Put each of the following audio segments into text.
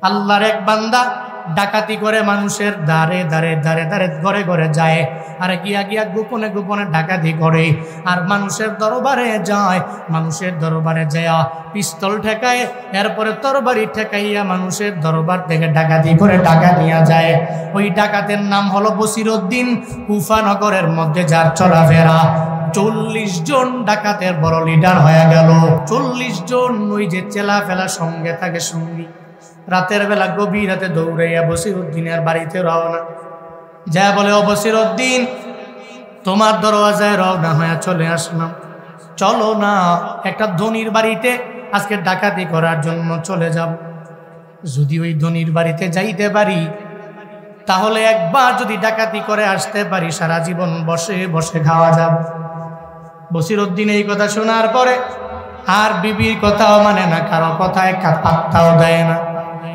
আল্লাহর এক বান্দা ডাকাতি করে মানুষের দ্বারে দ্বারে দ্বারে দ্বারে ঘরে ঘরে যায়, আর গিয়া গিয়া গোপনে গোপনে ডাকাতি করে, আর মানুষের দরবারে যায়। মানুষের দরবারে যায় পিস্তল ঠেকায়, এরপরে তরবারি ঠেকাইয়া মানুষের দরবার থেকে ডাকাতি করে টাকা নিয়ে যায়। ওই ডাকাতের নাম হলো বসিরউদ্দিন। কুফা নগরের মধ্যে যার চলাফেরা, 40 জন ডাকাতের বড় লিডার হয়ে গেল। 40 জন ওই যে চেলা ফেলা সঙ্গে থাকে সঙ্গী। রাতের বেলা গভীর রাতে দৌড়াইয়া বসিরউদ্দিনের বাড়িতে রওনা। যা বলে, ও বসিরউদ্দিন, তোমার দরওয়াজায় রওনা হয়ে চলে আসলাম, চলো না একটা ধনীর বাড়িতে আজকে ডাকাতি করার জন্য চলে যাব। যদি ওই ধনীর বাড়িতে যাইতে পারি, তাহলে একবার যদি ডাকাতি করে আসতে পারি, সারা জীবন বসে বসে খাওয়া যাবে। বসিরউদ্দিন এই কথা শোনার পরে আর বিবির কথাও মানে না, কারো কথায় পাত্তাও দেয় না।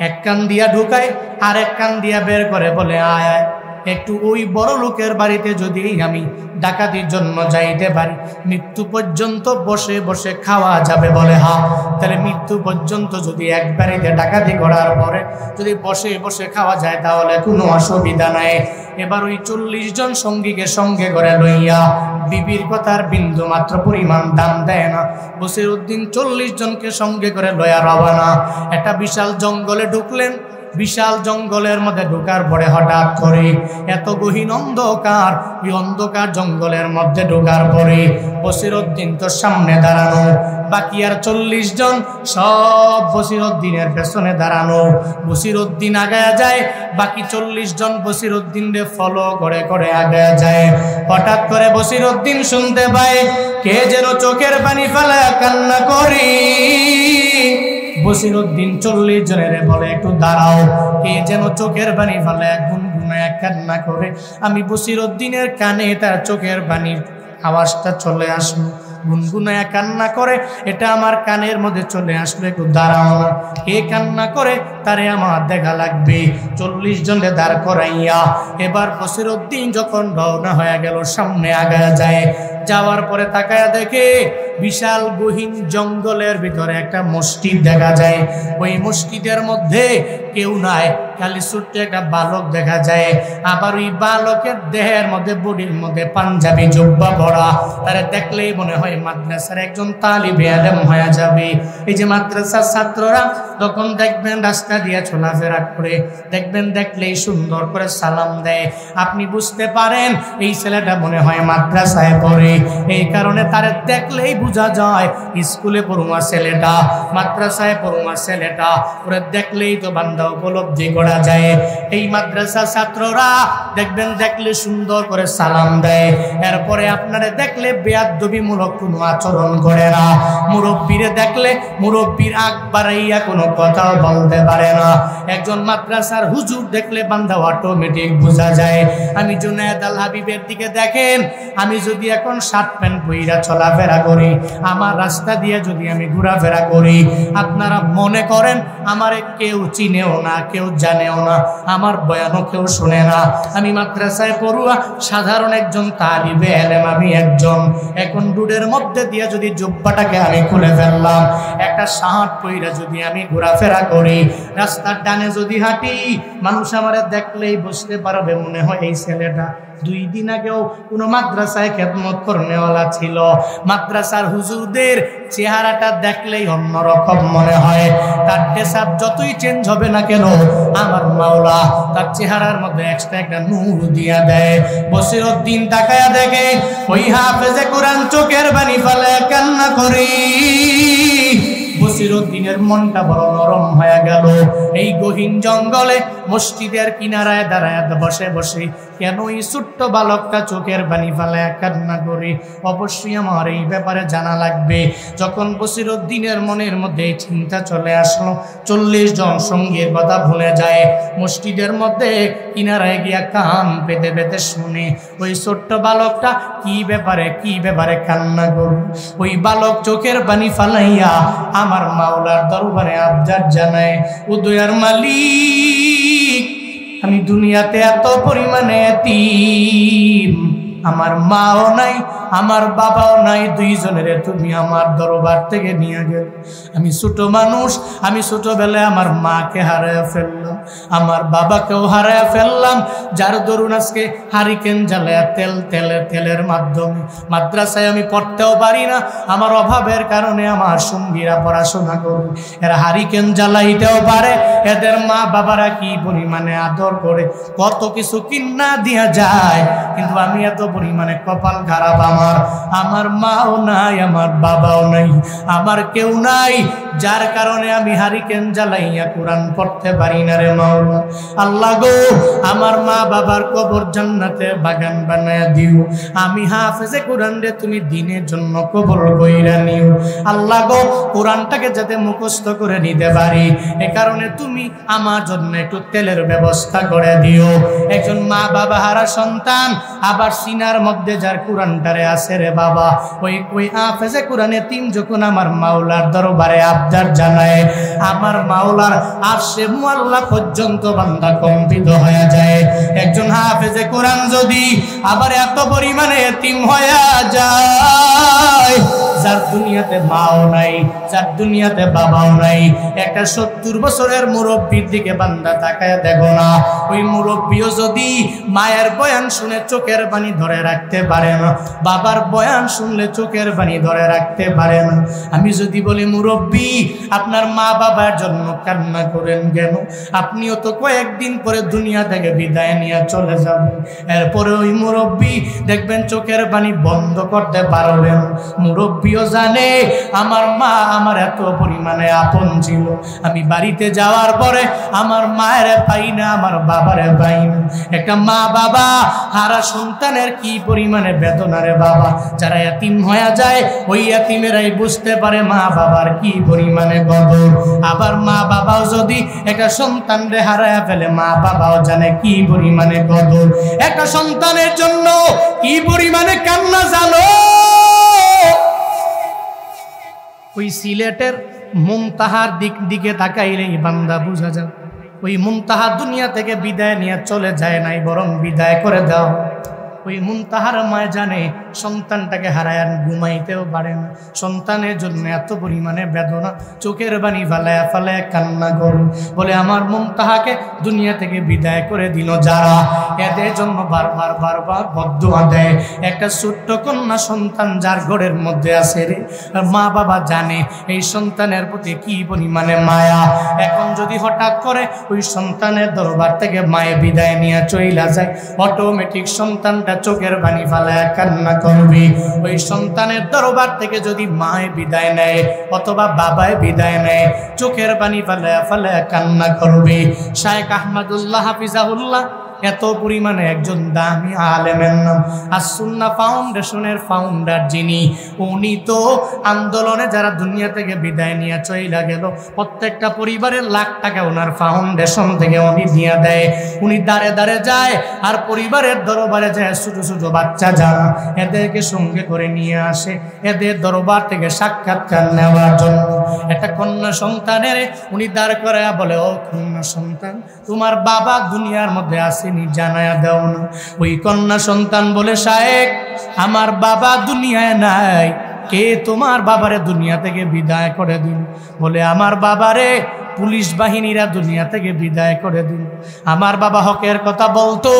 এক কান দিয়া ঢুকায় আর এক কান দিয়া বের করে, বলে আয় আয় একটু ওই বড় লোকের বাড়িতে যদি আমি ডাকাতির জন্য যাইতে পারি, মৃত্যু পর্যন্ত বসে বসে খাওয়া যাবে। বলে হ্যাঁ, তাহলে মৃত্যু পর্যন্ত যদি এক বাড়িতে ডাকাতি করার পরে যদি বসে বসে খাওয়া যায় তাহলে কোনো অসুবিধা নাই। এবার ওই 40 জন সঙ্গীকে সঙ্গে করে লইয়া, বিবির কথার বিন্দু মাত্র পরিমাণ দাম দেয় না, বসিরউদ্দিন 40 জনকে সঙ্গে করে লইয়া রওনা। একটা বিশাল জঙ্গলে ঢুকলেন। বিশাল জঙ্গলের মধ্যে ঢোকার পরে হঠাৎ করে এত গহীন অন্ধকার, ওই অন্ধকার জঙ্গলের মধ্যে ঢোকার পরে বসিরউদ্দিন তো সামনে দাঁড়ানো, বাকি আর 40 জন সব বসিরউদ্দিনের পেছনে দাঁড়ানো। বসিরউদ্দিন আগায়া যায়, বাকি 40 জন বসিরউদ্দিনকে ফলো করে করে আগায়া যায়। হঠাৎ করে বসিরউদ্দিন শুনতে পায় কে যেন চোখের পানি ফেলে কান্না করি। বসিরউদ্দিন 40 জনের বলে, একটু দাঁড়াও, কে যেন চোখের পানি ফেলে গুনগুনায় কান্না করে। আমি বসিরউদ্দিনের কানে তার চোখের পানির আওয়াজটা চলে আসলো, গুনগুনায় কান্না করে, এটা আমার কানের মধ্যে চলে আসলো, একটু দাঁড়াও না, কে কান্না করে তারে আমার দেখা লাগবে। 40 জনে দাঁড় করাইয়া এবার বসিরউদ্দিন যখন রওনা হয়ে গেল, সামনে আগায়া যায়। যাওয়ার পরে তাকায়া দেখে বিশাল গহীন জঙ্গলের ভিতরে একটা মসজিদ দেখা যায়। ওই মসজিদের মধ্যে কেউ নাই, খালি ছোট্ট একটা বালক দেখা যায়। আবার ওই বালকের দেহের মধ্যে, বডির মধ্যে পাঞ্জাবি জুব্বা পরা, তারা দেখলেই মনে হয় মাদ্রাসার একজন তালিবে ইলম হয়ে যাবে। এই যে মাদ্রাসার ছাত্ররা তখন দেখবেন রাস্তা দিয়ে চলাফেরা করে, দেখবেন দেখলেই সুন্দর করে সালাম দেয়, আপনি বুঝতে পারেন এই ছেলেটা মনে হয় মাদ্রাসায় পড়ে। এই কারণে তারা দেখলেই বোঝা যায় স্কুলে পড়ুয়া ছেলেটা, মাদ্রাসায় পড়ুয়া ছেলেটা, ওরা দেখলেই তো বান্দা উপলব্ধি করা যায়। এই মাদ্রাসা ছাত্ররা দেখবেন দেখলে সুন্দর করে সালাম দেয়, এরপরে আপনারা দেখলে বেয়াদবিমূলক কোনো আচরণ করে না। মুরব্বীরে দেখলে মুরব্বীর আগ বাড়াইয়া কোনো কথাও বলতে পারে না। একজন মাদ্রাসার হুজুর দেখলে বান্দা অটোমেটিক বোঝা যায়। আমি জুনায়েদ আল হাবিবের দিকে দেখেন, আমি যদি এখন শার্ট প্যান্ট পইরা চলাফেরা করি, আমার রাস্তা দিয়ে যদি আমি ঘোরাফেরা করি, আপনারা মনে করেন আমারে কেউ চিনেও না, কেউ জানেও না, আমার বয়ানও কেউ শুনে না। আমি মাদ্রাসায় পড়ুয়া সাধারণ একজন তালিবে ইলম, আমি একজন। এখন রোডের মধ্যে দিয়ে যদি জুব্বাটাকে আমি খুলে ফেললাম, একটা শার্ট পইরা যদি আমি ঘোরাফেরা করি, রাস্তার ডানে যদি হাঁটি, মানুষ আমারে দেখলেই বুঝতে পারবে মনে হয় এই ছেলেটা 2 দিন আগেও কোনো মাদ্রাসায় খেদমত করনেওয়ালা ছিল। মাদ্রাসার হুজুরদের চেহারাটা দেখলেই অন্যরকম মনে হয়। তার ড্রেস আপ যতই চেঞ্জ হবে না কেন, আমার মাওলা তার চেহারার মধ্যে এক্সট্রা একটা নূর দিয়া দেয়। বসিরউদ্দিন তাকায়া দেখে ওই হাফেজে কোরআন চোখের পানি ফেলে কান্না করি। বসিরউদ্দিনের মনটা বড় নরম হয়ে গেল। এই গহীন জঙ্গলে মসজিদের কিনারায় দাঁড়ায় বসে বসে কেন এই ছোট্ট বালকটা চোখের পানি ফেলে কান্না করে, অবশ্যই আমার এই ব্যাপারে জানা লাগবে। যখন বসিরউদ্দিনের মনের মধ্যে চিন্তা চলে আসলো, 40 জন সঙ্গীর কথা ভুলে যায়। মসজিদের মধ্যে কিনারায় গিয়া কান পেতে পেতে শুনে ওই ছোট্ট বালকটা কি ব্যাপারে কান্না করে। ওই বালক চোখের পানি ফালাইয়া আমার মাওলার দরবারে আবদার জানায়, ও দয়ার মালিক, আমি দুনিয়াতে এত পরিমাণে এতিম, আমার মাও নাই, আমার বাবাও নাই, দুইজনের তুমি আমার দরবার থেকে নিয়ে গেলে। আমি ছোট মানুষ, আমি ছোটবেলায় আমার মাকে হারায় ফেললাম, আমার বাবাকেও হারায় ফেললাম, যার দরুন আজকে হারিকেন জ্বালায় তেলের মাধ্যমে মাদ্রাসায় আমি পড়তেও পারি না। আমার অভাবের কারণে আমার সঙ্গীরা পড়াশোনা করে, এরা হারিকেন জ্বালাইতেও পারে। এদের মা বাবারা কি পরিমাণে আদর করে, কত কিছু কিনা দিয়া যায়, কিন্তু আমি এত পরিমাণে কপাল খারাপ। আমার মাও নাই, আমার বাবাও নাই, আমার কেউ নাই, যার কারণে আমি হারিকেন জ্বালাইয়া কোরআন পড়তে পারি না রে মাওলা। আল্লাহ গো, আমার মা বাবার কবর জান্নাতের বাগান বানায়া দিও। আমি হাফেজে কোরআন রে তুমি দিনের জন্য কবর কইরা নিও। আল্লাহ গো, কোরআনটাকে যাতে মুখস্থ করে নিতে পারি, এ কারণে তুমি আমার জন্য একটু তেলের ব্যবস্থা করে দিও। একজন মা বাবা হারা সন্তান, আবার সিনার মধ্যে যার কোরআনটারে আছে রে বাবা, ওই হাফেজে কোরআনে তিন যখন আমার মাওলার দরবারে আবদার জানায়, আমার মাওলার আরশে মুআল্লা পর্যন্ত বান্দা কম্পিত হয়ে যায়। একজন হাফেজে কোরআন যদি আবার এত পরিমাণে এতিম হয়ে যায়, যার দুনিয়াতে মাও নাই, যার দুনিয়াতে বাবাও নাই, একটা 70 বছরের মুরব্বীর দিকে বান্দা তাকায় দেখো না, ওই মুরব্বীও যদি মায়ের বয়ান শুনে চোখের পানি ধরে রাখতে পারে না, বাবার বয়ান শুনলে চোখের পানি ধরে রাখতে পারে না। আমি যদি বলি মুরব্বী আপনার মা বাবার জন্য কান্না করেন কেন, আপনিও তো কয়েকদিন পরে দুনিয়া থেকে বিদায় নিয়ে চলে যাবেন, এরপরে ওই মুরব্বী দেখবেন চোখের পানি বন্ধ করতে পারবেন। মুরব্বীও জানে আমার মা আমার এত পরিমাণে আপন ছিল, আমি বাড়িতে যাওয়ার পরে আমার মায়ের পাই না, আমার বাবারে পাই না। একটা মা বাবা হারা সন্তানের কি পরিমাণে বেদনা রে বাবা। যারা এতিম হয়ে যায় ওই এতিমেরাই বুঝতে পারে মা বাবার কি পরিমাণে গদর। আবার মা বাবাও যদি একটা সন্তান রে হারায় ফেলে, মা বাবাও জানে কি পরিমাণে গদর। একটা সন্তানের জন্য কি পরিমাণে কান্না জানো। ওই সিলেটের মুনতাহার দিকে তাকাইলেই বান্দা বুঝা যায়, ওই মুনতাহা দুনিয়া থেকে বিদায় নিয়ে চলে যায় নাই, বরং বিদায় করে দাও। ওই মুনতাহার মায় জানে সন্তানটাকে হারায় ঘুমাইতেও পারে না, সন্তানের জন্য এত পরিমাণে বেদনা, চোখের বাণী ফালায়া ফালায়া কান্না করো, বলে আমার মুনতাহাকে দুনিয়া থেকে বিদায় করে দিল যারা, এদের জন্য বারবার বদদুয়া দেয়। একটা ছোট্ট কন্যা সন্তান যার ঘরের মধ্যে আছে রে, আর মা বাবা জানে এই সন্তানের প্রতি কি পরিমাণে মায়া। এখন যদি হঠাৎ করে ওই সন্তানের দরবার থেকে মায়ে বিদায় নিয়ে চইলা যায়, অটোমেটিক সন্তানটা চোখের পানি ফালায়া কান্না করবে। ওই সন্তানের দরবার থেকে যদি মায়ে বিদায় নেয় অথবা বাবায় বিদায় নেয়, চোখের পানি ফালায়া ফালায়া কান্না করবে। শায়েখ আহমদুল্লাহ হাফিজাহুল্লাহ এত পরিমাণে একজন দামি আলেমের নাম, আস-সুন্নাহ ফাউন্ডেশনের ফাউন্ডার যিনি, উনি তো আন্দোলনে যারা দুনিয়া থেকে বিদায় নিয়ে চইলা গেল প্রত্যেকটা পরিবারের লাখ টাকা ওনার ফাউন্ডেশন থেকে উনি দিয়ে দেয়। উনি দাঁড়ে দাঁড়ে যায় আর পরিবারের দরবারে যায়, ছোট ছোট বাচ্চা যারা এদেরকে সঙ্গে করে নিয়ে আসে এদের দরবার থেকে সাক্ষাৎকার নেওয়ার জন্য। একটা কন্যা সন্তানের উনি দাঁড় করে বলে, ও কন্যা সন্তান, তোমার বাবা দুনিয়ার মধ্যে আছে জানায়া দাও না। ওই কন্যা সন্তান বলে, শায়েখ আমার বাবা দুনিয়ায় নাই। কে তোমার বাবারে দুনিয়া থেকে বিদায় করে দিল? বলে আমার বাবারে পুলিশ বাহিনীরা দুনিয়া থেকে বিদায় করে দিল। আমার বাবা হকের কথা বলতো,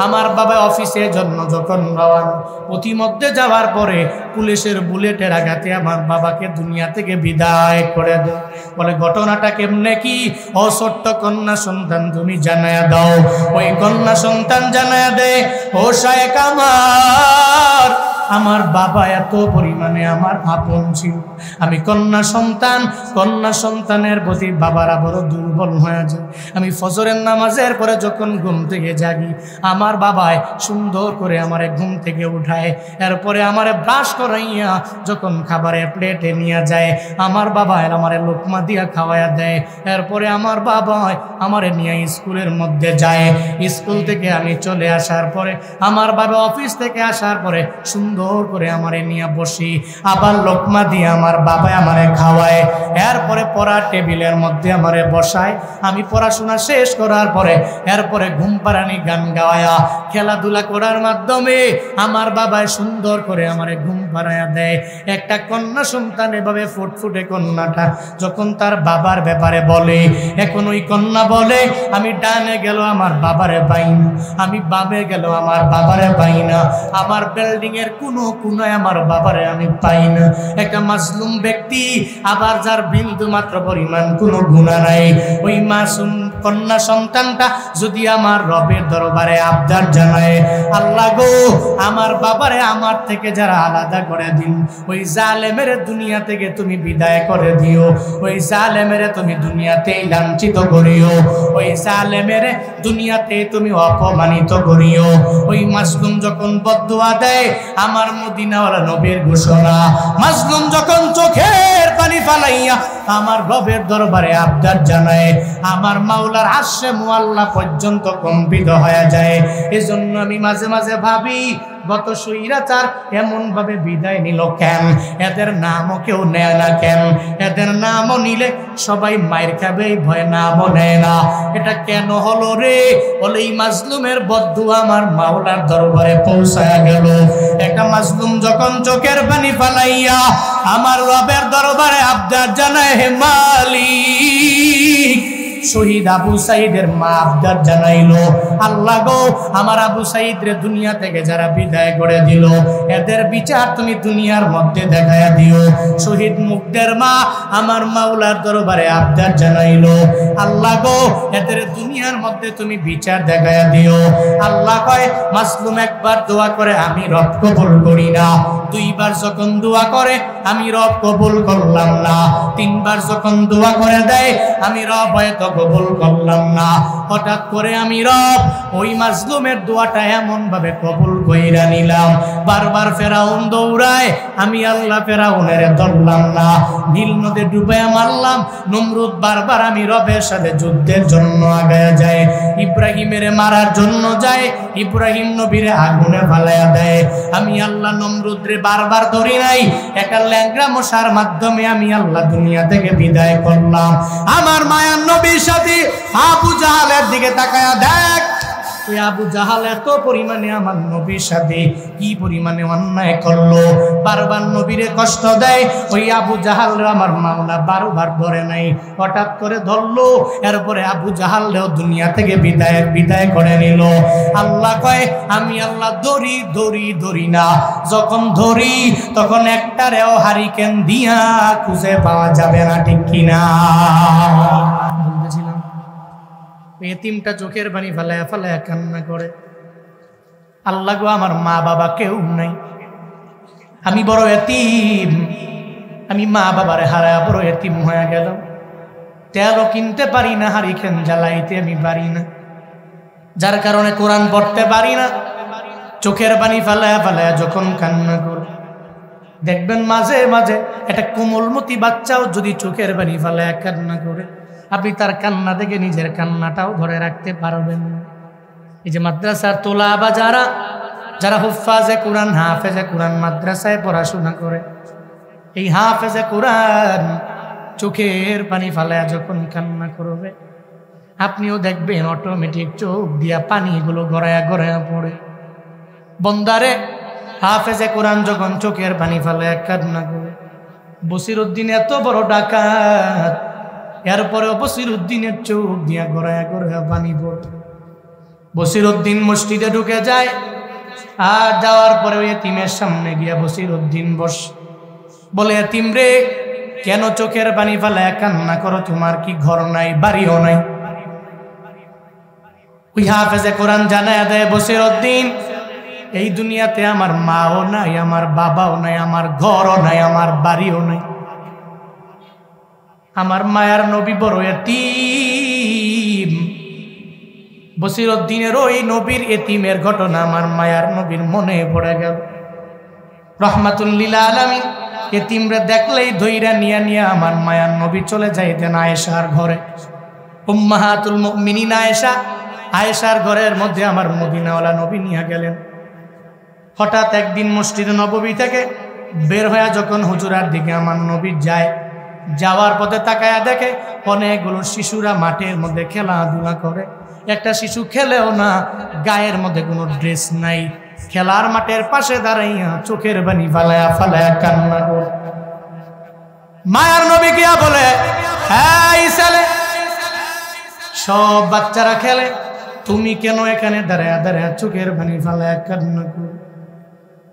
আমার বাবা অফিসের জন্য যখন রওনা, প্রতিমধ্যে যাওয়ার পরে পুলিশের বুলেটের আঘাতে আমার বাবাকে দুনিয়া থেকে বিদায় করে দেয়। বলে ঘটনাটা কেমনে কি? ও ছোট্ট কন্যা সন্তান তুমি জানায়া দাও। ওই কন্যা সন্তান জানায়া দেয়, ও শায়েখ আমার বাবা এত পরিমাণে আমার আপন ছিল। আমি কন্যা সন্তানের প্রতি বাবারা বড় দুর্বল হয়ে যায়। আমি ফজরের নামাজের পরে যখন ঘুম থেকে জাগি, আমার বাবাই সুন্দর করে আমারে ঘুম থেকে উঠায়, এরপরে আমারে ব্রাশ করাইয়া যখন খাবারের প্লেটে নিয়ে যায়, আমার বাবাই আমারে লোকমা দিয়া খাওয়াইয়া দেয়। এরপরে আমার বাবাই আমারে নিয়ে স্কুলের মধ্যে যায়। স্কুল থেকে আমি চলে আসার পরে, আমার বাবা অফিস থেকে আসার পরে সুন্দর সুন্দর করে আমারে নিয়ে বসি, আবার লোকমা দিয়ে আমার বাবা আমারে খাওয়ায়, এরপরে পড়ার টেবিলের মধ্যে আমারে বসায়। আমি পড়াশোনা শেষ করার পরে এরপরে ঘুম পাড়ানি গান গাওয়া খেলাধুলা করার মাধ্যমে আমার বাবা সুন্দর করে আমারে ঘুম পাড়ায়া দেয়। একটা কন্যা সন্তান এভাবে ফুটফুটে কন্যাটা যখন তার বাবার ব্যাপারে বলে, এখন ওই কন্যা বলে আমি ডানে গেল আমার বাবারে পাই না, আমি বামে গেল আমার বাবারে পাই না, আমার বিল্ডিং এর কোনো কোনায় আমার বাবারে আমি পাই না। একটা মাজলুম ব্যক্তি, আবার যার বিন্দু মাত্র পরিমাণ কোনো গুনাহ নাই, ওই মাসুম কন্যা সন্তানটা যদি আমার রবের দরবারে আবদার জানায়, আল্লাহ গো আমার বাবারে আমার থেকে যারা আলাদা করে দিন, ওই জালেমের দুনিয়া থেকে তুমি বিদায় করে দিও, ওই জালেমের তুমি দুনিয়াতে লাঞ্ছিত করিও, ওই জালেমের দুনিয়াতে তুমি অপমানিত করিও। ওই মাজলুম যখন বদদুয়া দেয়, আমার মদিনাওয়ালা নবীর ঘোষণা, মাজলুম যখন চোখের পানি ফালাইয়া আমার রবের দরবারে আবদার জানায়, আমার মাওলার আরশে মুআল্লা পর্যন্ত কম্পিত হয়ে যায়। এজন্য আমি মাঝে মাঝে ভাবি, গত স্বৈরাচার এমন ভাবে বিদায় নিল কেন? এদের নামও কেউ নেয় না কেন? এদের নামও নিলে সবাই মায়ের খাবে, ভয় নামও নেয় না। এটা কেন হলো রে? বলে এই মাজলুমের বদদুয়া আমার মাওলার দরবারে পৌঁছায়া গেল। একটা মাজলুম যখন চোখের পানি ফালাইয়া আমার রবের দরবারে আবদার জানায়, হে মালিক, শহীদ আবু সাইদের মা আবদার জানাইলো, আল্লাহ গো আমার আবু সাইদরে দুনিয়া থেকে যারা বিদায় করে দিল, এদের বিচার তুমি দুনিয়ার মধ্যে দেখায়া দিও। শহীদ মুগ্ধের মা আমার মাওলার দরবারে আবদার জানাইলো, আল্লাহ গো এদের দুনিয়ার মধ্যে তুমি বিচার দেখায়া দিও। আল্লাহ কয়, মাজলুম একবার দোয়া করে আমি রব কবুল করি না, দুইবার যখন দোয়া করে আমি রব কবুল করলাম না, তিনবার যখন দোয়া করে দেয় আমি রব হয়তো কবুল করলাম না। হঠাৎ করে আমি রব ওই মাজলুমের দোয়াটা এমন ভাবে কবুল কইরা নিলাম, বারবার ফেরাউন দৌড়ায়, আমি আল্লাহ ফেরাউনের ধরলাম না, নীল নদে ডুবাইয়া মারলাম। নমরুদ বারবার আমি রবের সাথে যুদ্ধের জন্য আগায়া যায়, ইব্রাহিমের মারার জন্য যায়, ইব্রাহিম নবীরে আগুনে ফালাইয়া দেয়। আমি আল্লাহ নমরুদরে বারবার ধরি নাই, একটা ল্যাংড়া মশার মাধ্যমে আমি আল্লাহ দুনিয়া থেকে বিদায় করলাম। আমার মায়ার নবীর সাথে আবু জাহালের দিকে তাকায়া দেখ, ওই আবু জাহাল এত পরিমাণে আমার নবীর সাথে কি পরিমাণে অন্যায় করলো, বারবার নবীরে কষ্ট দেয়। ওই আবু জাহাল আমার মাওলা বারবার ধরে নাই, হঠাৎ করে ধরলো, এরপরে আবু জাহালও দুনিয়া থেকে বিদায় করে নিল। আল্লাহ কয়, আমি আল্লাহ ধরি ধরি ধরি না, যখন ধরি তখন একটারেও হারিকেন দিয়া খুঁজে পাওয়া যাবে না, ঠিক কিনা? বলতেছিলাম এতিমটা চোখের পানি ফালায়া ফালায়া কান্না করে, আল্লাহ গো আমার মা বাবা কেউ নাই, আমি বড় এতিম, আমি মা বাবারে হারায়া বড় এতিম হয়ে গেলাম, তেলও কিনতে পারি না, হারিকেন জ্বালাইতে আমি পারি না, যার কারণে কোরআন পড়তে পারি না। চোখের পানি ফালায়া ফালায়া যখন কান্না করে, দেখবেন মাঝে মাঝে একটা কোমলমতি বাচ্চাও যদি চোখের পানি ফালায়া কান্না করে, আপনি তার কান্না থেকে নিজের কান্নাটাও ধরে রাখতে পারবেন না। এই যে মাদ্রাসার তোলা বা যারা হুফাজে কোরআন, হাফেজে কোরআন মাদ্রাসায় পড়াশোনা করে, এই হাফেজে কোরআন চোখের পানি ফালায়া যখন কান্না করবে, আপনিও দেখবেন অটোমেটিক চোখ দিয়া পানিগুলো গড়ায়া গড়ায়া পড়ে। বন্দারে হাফেজে কোরআন যখন চোখের পানি ফালায়া কান্না করে, বসিরউদ্দিন এত বড় ডাকাত, এরপরেও বসিরউদ্দিনের চোখ দিয়া গড়ায়া গড়ায়া পানি পড়ে। বসিরউদ্দিন মসজিদে ঢুকে যায়, আর যাওয়ার পরে ওই এতিমের সামনে গিয়া বসিরউদ্দিন বলে, এতিম রে, কেন চোখের পানি ফালায়া কান্না করো? তোমার কি ঘর নাই, বাড়িও নাই? ওই হাফেজে কোরআন জানায়া দেয়, বসিরউদ্দিন, এই দুনিয়াতে আমার মাও নাই, আমার বাবাও নাই, আমার ঘরও নাই, আমার বাড়িও নাই, আমার মায়ার নবী বড় এতিম। বসিরউদ্দিনের ওই নবীর এতিমের ঘটনা আমার মায়ার নবীর মনে পড়ে গেল। রহমাতুল লিল আলামিন এতিমরে দেখলেই ধইরা নিয়া নিয়া আমার মায়ার নবী চলে যাইতেন আয়েশার ঘরে। উম্মাহাতুল মুমিনিন আয়েশার ঘরের মধ্যে আমার মদিনাওয়ালা নবী নিয়ে গেলেন। হঠাৎ একদিন মসজিদে নববী থেকে বের হয়ে যখন হুজুরার দিকে আমার নবী যায়, যাওয়ার পথে তাকায়া দেখে অনেকগুলো শিশুরা মাঠের মধ্যে খেলাধুলা করে। একটা শিশু খেলেও না, গায়ের মধ্যে কোনো ড্রেস নাই, খেলার মাঠের পাশে দাঁড়াইয়া চোখের পানি ফালায়া ফালায়া কান্না করে। মায়ার নবী গিয়া বলে, এই ছেলে, সব বাচ্চারা খেলে, তুমি কেন এখানে দাঁড়ায়া দাঁড়ায়া চোখের পানি ফালায়া কান্না করো?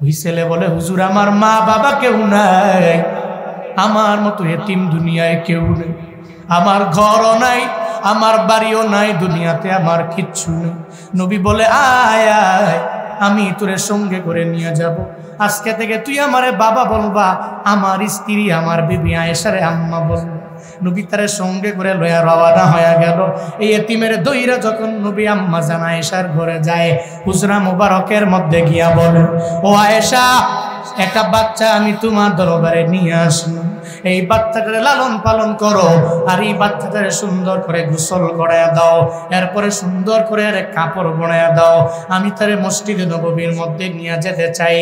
ওই ছেলে বলে, হুজুর আমার মা বাবা কেউ নাই, আমার মতো এতিম দুনিয়ায় কেউ নেই, আমার ঘরও নাই, আমার বাড়িও নাই, দুনিয়াতে আমার কিচ্ছু নেই। নবী বলে, আয় আয়, আমি তোরে সঙ্গে করে নিয়ে যাব। আজকে থেকে তুই আমারে বাবা বলবা, আমার স্ত্রী আমার বিবি আয়েশারে আম্মা বলবা। নবী তারে সঙ্গে করে লয়া রওনা হয়ে গেল। এই এতিমের দইরা যখন নবী আম্মা জান আয়েশার ঘরে যায়, হুজরা মুবারকের মধ্যে গিয়া বলে, ও আয়েশা, একটা বাচ্চা আমি তোমার দরবারে নিয়ে আসলাম, এই বাচ্চাটারে লালন পালন করো, আর এই বাচ্চাটারে সুন্দর করে গোসল করাইয়া দাও, এরপরে সুন্দর করে কাপড় বনাইয়া দাও, আমি তারে মসজিদে নববীর মধ্যে নিয়ে যেতে চাই।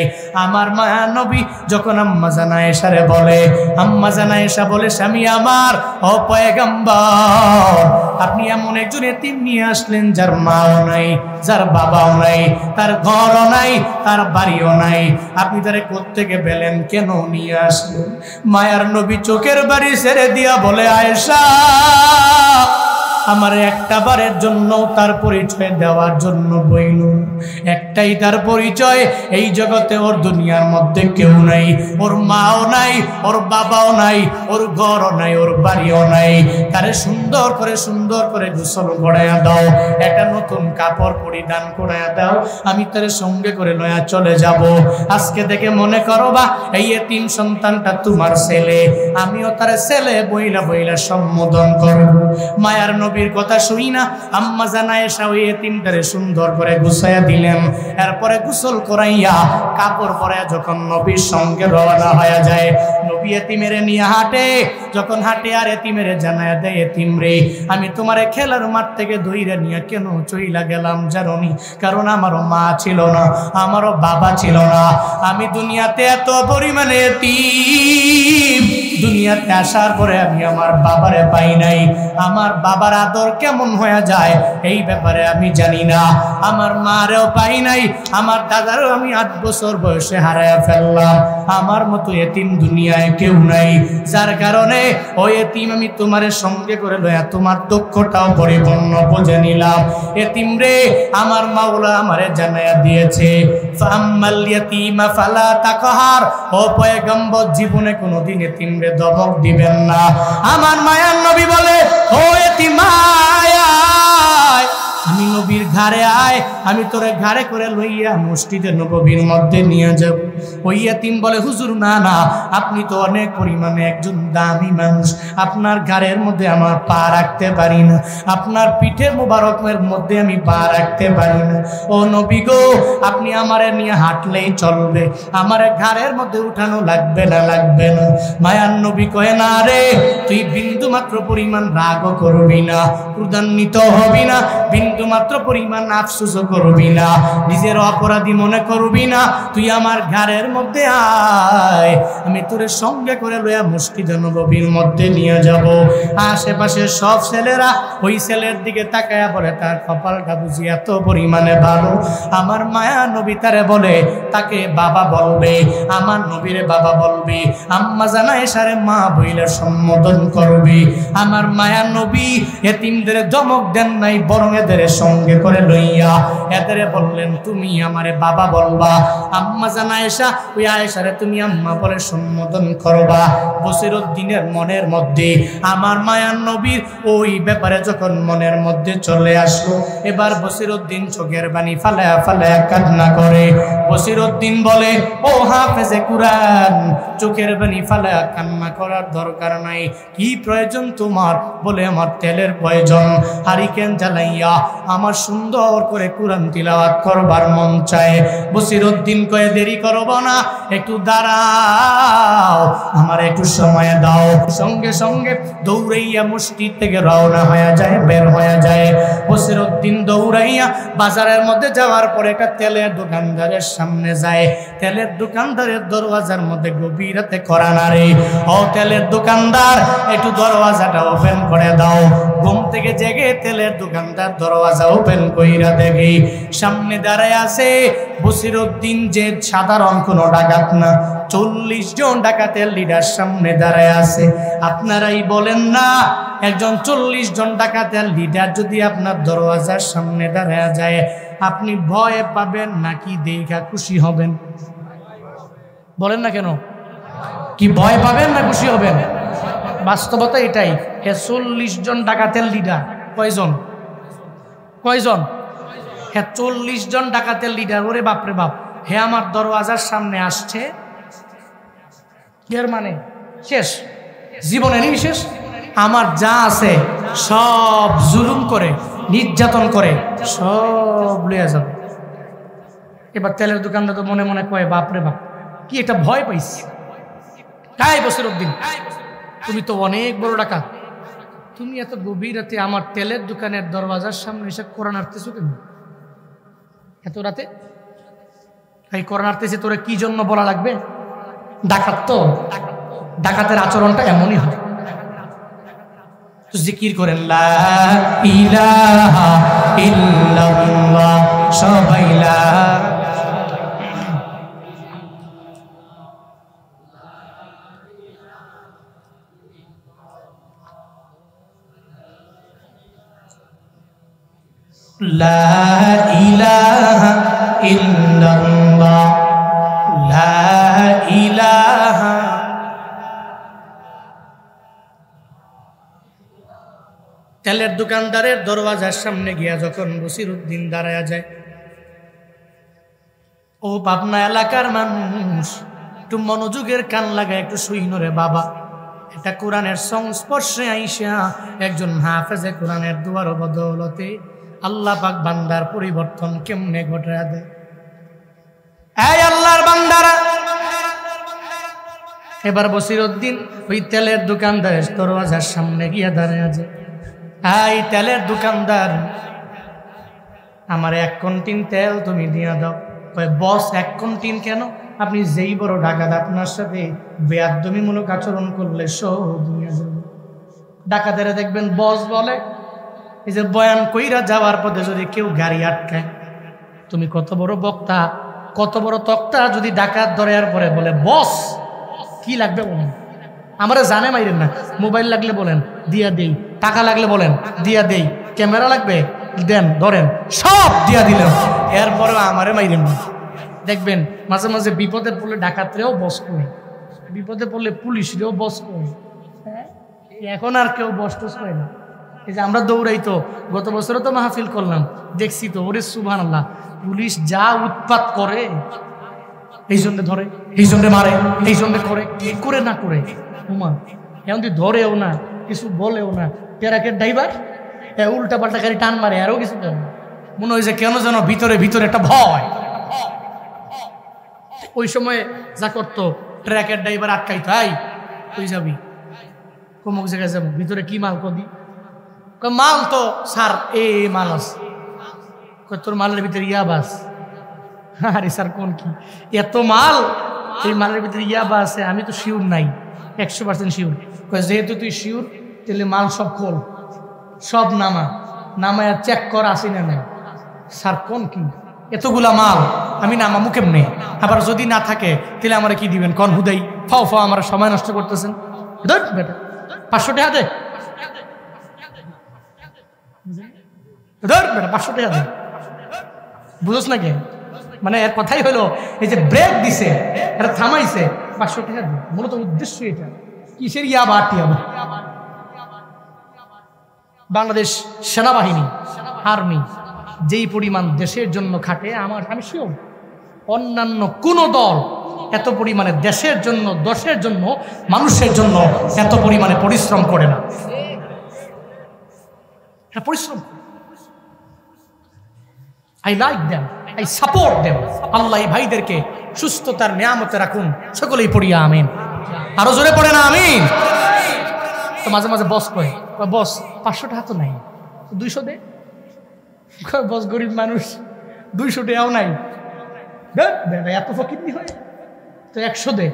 আমার মায়া নবী যখন আম্মা জান আয়েশারে বলে, আম্মা জান আয়েশা বলে, স্বামী আমার, ও পয়গম্বর, আপনি এমন একজন এতিম নিয়ে আসলেন যার মাও নাই, যার বাবাও নাই, তার ঘরও নাই, তার বাড়িও নাই, আপনি তারে কোত্থেকে পেলেন, কেন নিয়ে আসলেন? মায়ার নবী চোখের বাড়ি ছেড়ে দিয়া বলে, আয়েশা, আমার একটা বারের জন্য তার পরিচয় দেওয়ার জন্য বইল, একটাই তার পরিচয়, এই জগতে ওর দুনিয়ার মধ্যে কেউ নাই, ওর মাও নাই, ওর বাবাও নাই, ওর ঘরও নাই, ওর বাড়িও নাই, তারে সুন্দর করে গোসল করাইয়া দাও, একটা নতুন কাপড় পরিধান করাইয়া দাও, আমি তারে সঙ্গে করে লয়া চলে যাব। আজকে থেকে মনে করো বা এই এতিম সন্তানটা তোমার ছেলে, আমিও তার ছেলে বইলা বইলা সম্বোধন করব। মায়ার নবীর কথা শুই না আম্মা জান আয়েশা ওই এতিমটারে সুন্দর করে গুছাইয়া দিলেন। এরপরে গোসল করাইয়া কাপড় পরাইয়া যখন নবীর সঙ্গে রওনা হয়ে যায়, নবী এতিমেরে নিয়ে হাঁটে, যখন হাঁটে আর এতিমেরে জানায়া দেয়, এতিম রে, আমি তোমারে খেলার মাঠ থেকে ধইরা নিয়ে কেন চইলা গেলাম জানোনি? কারণ আমারও মা ছিল না, আমারও বাবা ছিল না, আমি দুনিয়াতে এত পরিমাণে এতিম, দুনিয়াতে আসার পরে আমি আমার বাবারে পাই নাই, আমার বাবার আদর কেমন হয়ে যায় এই ব্যাপারে আমি জানি না, আমার মারেও পাই নাই, আমার দাদারও আমি 8 বছর বয়সে হারায়া ফেললাম, আমার মতো এতিম দুনিয়ায় কেউ নাই, যার কারণে ওই এতিম আমি তোমার সঙ্গে করে লয়া তোমার দুঃখটাও পরিপূর্ণ বুঝে নিলাম। এতিম রে, আমার মাওলা আমারে জানায়া দিয়েছে, ফাম্মাল ইয়াতীমা ফালা তাকহার, ও পয়গম্বর জীবনে কোনোদিন এতিম রে দমক দিবেন না। আমার মায়ার নবী বলে, ও এতিম আয়, আমি নবীর ঘাড়ে আয়, আমি তোরে ঘাড়ে করে লইয়া মসজিদে নববীর মধ্যে নিয়ে যাব। ওই এতিম বলে, হুজুর না না, আপনি তো অনেক পরিমাণে একজন দামি মানুষ, আপনার ঘাড়ের মধ্যে আমার পা রাখতে পারি না, আপনার পিঠে মোবারকের মধ্যে আমি পা রাখতে পারি না, ও নবী গো, আপনি আমারে নিয়ে হাঁটলেই চলবে, আমারে ঘাড়ের মধ্যে উঠানো লাগবে না, লাগবে না। মায়ার নবী কয়ে, না রে, তুই বিন্দু মাত্র পরিমাণ রাগও করবি না, ক্রোধান্বিত হবি না, বিন্দু মাত্র পরিমাণ আফসোসও করবি না, নিজের অপরাধী মনে করবি না, তুই আমার ঘাড়ের মধ্যে আয়, আমি তোরে সঙ্গে করে লইয়া মসজিদে নববীর মধ্যে নিয়ে যাব। আশেপাশে সব ছেলেরা ওই ছেলের দিকে তাকায়া বলে, তার কপালটা বুঝি এত পরিমাণে ভালো। আমার মায়া নবী তারে বলে, তাকে বাবা বলবে, আমার নবীরে বাবা বলবে, আম্মা জান আয়েশারে মা বইলে সম্বোধন করবে। আমার মায়া নবী এতিমদের ধমক দেন নাই, বরং এদের সঙ্গে করে লইয়া এদের বললেন, তুমি আমারে বাবা বলবা, আম্মা জান আয়েশা, ওই আয়েশারে তুমি আম্মা বলে সম্বোধন করবা। বসিরউদ্দিনের মনের মধ্যে আমার মায়ার নবীর ওই ব্যাপারে যখন মনের মধ্যে চলে আসলো, এবার বসিরউদ্দিন চোখের পানি ফালায়া ফালায়া কান্না করে। বসিরউদ্দিন বলে, ও হাফেজে কুরআন, চোখের পানি ফালায়া কান্না করার দরকার নাই, কি প্রয়োজন তোমার? বলে, আমার তেলের প্রয়োজন, হারিকেন জ্বালাইয়া আমার সুন্দর করে কুরআন তিলাওয়াত করবার মন চায়। বসিরউদ্দিন কয়ে, দেরি করব না, একটু দাঁড়াও, আমার একটু সময় দাও। সঙ্গে সঙ্গে দৌড়াইয়া মসজিদ থেকে রওনা হয়ে যায়, বের হয়ে যায়। বসিরউদ্দিন দৌড়াইয়া বাজারের মধ্যে যাওয়ার পরে একটা তেলের দোকানদারের সামনে যায়। তেলের দোকানদারের দরওয়াজার মধ্যে গভীর রাতে কড়া নাড়ে, ও তেলের দোকানদার একটু দরওয়াজাটা ওপেন করে দাও। ঘুম থেকে জেগে তেলের দোকানদার দরওয়াজা ওপেন কইরা দেখে সামনে দাঁড়ায় আছে বসিরউদ্দিন, যে সাধারণ কোনো ডাকাত না, 40 জন ডাকাতের লিডার সামনে দাঁড়ায় আছে। আপনারাই বলেন না, একজন 40 জন ডাকাতের লিডার যদি আপনার দরওয়াজার সামনে দাঁড়ায় যায়, আপনি ভয় পাবেন নাকি দেখা খুশি হবেন? বলেন না কেন? কি ভয় পাবেন না খুশি হবেন? বাস্তবতা এটাই। 40 জন ডাকাতের লিডার কয়জন? কয়জন? 40 জন ডাকাতের লিডার। ওরে বাপরে বাপ, হে আমার দরওয়াজার সামনে আসছে, এর মানে শেষ, জীবনেরই শেষ। আমার যা আছে সব জুলুম করে, নির্যাতন করে সব লইয়া যাবে। এবার তেলের দোকানদার তো মনে মনে কয়, বাপরে বাপ, কি এটা ভয় পাইছি। তাই বসিরউদ্দিন, তুমি তো অনেক বড় ডাকাত, তুমি এত গভীর রাতে আমার তেলের দোকানের দরওয়াজার সামনে এসে কোরআন আনতেছো কেন? এত রাতে এই কোরআন আনতেছে, তোরা কি জন্য বলা লাগবে? ডাকাত তো, ডাকাতের আচরণটা এমনই হয়। জিকির করেন লা ইলাহা ইল্লাল্লাহ, সবাই লা ইলাহা ইল্লাল্লাহ, লা ইলাহা। তেলের দোকানদারের দরওয়াজার সামনে গিয়া যখন বসিরউদ্দিন দাঁড়ায়া যায়, ও পাবনা এলাকার মানুষ, একটু মনোযোগের কান লাগায় একটু শুইনো রে বাবা। এটা কোরআনের সংস্পর্শে আইসা একজন হাফেজে কোরআনের দুয়ার বদৌলতে আল্লাহ পাক বান্দার পরিবর্তন কেমনে ঘটায় দেয়। এই আল্লাহর বান্দারা, এবার বসিরউদ্দিন ওই তেলের দোকানদারের দরওয়াজার সামনে গিয়া দাঁড়ায় আছে। এই তেলের দোকানদার, আমার 1 কন্টিন তেল তুমি দিয়া দাও। বস 1 কন্টিন কেন? আপনি যেই বড় ডাকাত, আপনার সাথে বেয়াদবিমূলক আচরণ করলে সব নিয়ে যাবে। ডাকাতেরা দেখবেন বস বলে, এই যে বয়ান কইরা যাওয়ার পথে যদি কেউ গাড়ি আটকায়, তুমি কত বড় বক্তা, কত বড় তক্তা, যদি ডাকাত ধরে আর পরে বলে বস কি লাগবে বলেন, আমরা জানে মাইরেন না। মোবাইল লাগলে বলেন দিয়া দেই, টাকা লাগলে বলেন দিয়া দেই, ক্যামেরা লাগবে দেন, ধরেন, সব দিয়া দিলেন, এরপরেও আমারে মাইরেন না। দেখবেন মাঝে মাঝে বিপদে পড়লে ডাকাতরেও বস করে, বিপদে পড়লে পুলিশরেও বস করে। এখন আর কেউ বস টস করে না। এই যে আমরা দৌড়াই, তো গত বছরও তো মাহফিল করলাম, দেখছি তো, ওরে সুবহানাল্লাহ, পুলিশ যা উৎপাত করে, এই জন্য ধরে, এই জন্য মারে, এই জন্য করে, কি করে না করে হুমা, এমন ধরেও না, কিছু বলেও না। ট্রাকের ড্রাইভার উল্টা পাল্টা গাড়ি টান মারে, আরও কিছু করে না। মনে হয় যে কেন যেন ভিতরে ভিতরে একটা ভয়। ওই সময় যা করতো, ট্রাকের ড্রাইভার আটকাইতো, এই তুই যাবি কমুক জায়গায় যাবো, ভিতরে কি মাল কদি? মাল তো স্যার এই মাল আছে। তোর মালের ভিতরে ইয়াবাস। আরে স্যার কোন কি এত মাল, এই মালের ভিতরে ইয়াবা আছে, আমি তো শিওর নাই, 100% শিওর। যেহেতু তুই শিওর, তাহলে মাল সব খোল, সব নামায় চেক কর আসি না নাই। স্যার কোন কি এতগুলা মাল, আমি নামামু কেমনে? আবার যদি না থাকে তাহলে আমরা কি দিবেন? কন হুদাই ফাও ফাও আমার সময় নষ্ট করতেছেন। বেটা 500 টাকা দে, বেটা 500 টাকা দে, বুঝোস না কে? মানে এর কথাই হলো, এই যে ব্রেক দিছে, এটা থামাইছে, 500 টাকা দে। মূলত উদ্দেশ্য এটা, কিসের ইয়াবা টিয়াবা? বাংলাদেশ সেনাবাহিনী, আর্মি যেই পরিমাণ দেশের জন্য খাটে, আমি শিওর অন্যান্য কোন দল এত পরিমাণে দেশের জন্য, দশের জন্য, মানুষের জন্য এত পরিমাণে পরিশ্রম করে না। পরিশ্রম, I like them, I support them. Allah এই ভাইদেরকে সুস্থতার নিয়ামতে রাখুন, সকলেই পড়িয়া আমিন। আরো জোরে পড়ে না আমিন। তো মাঝে মাঝে বস কয়, বস 500 টাকা তো নাই, 200 দে, বস গরিব মানুষ, 200 টাকাও নাই, এত ফকিরনি হয় তো 100 দে,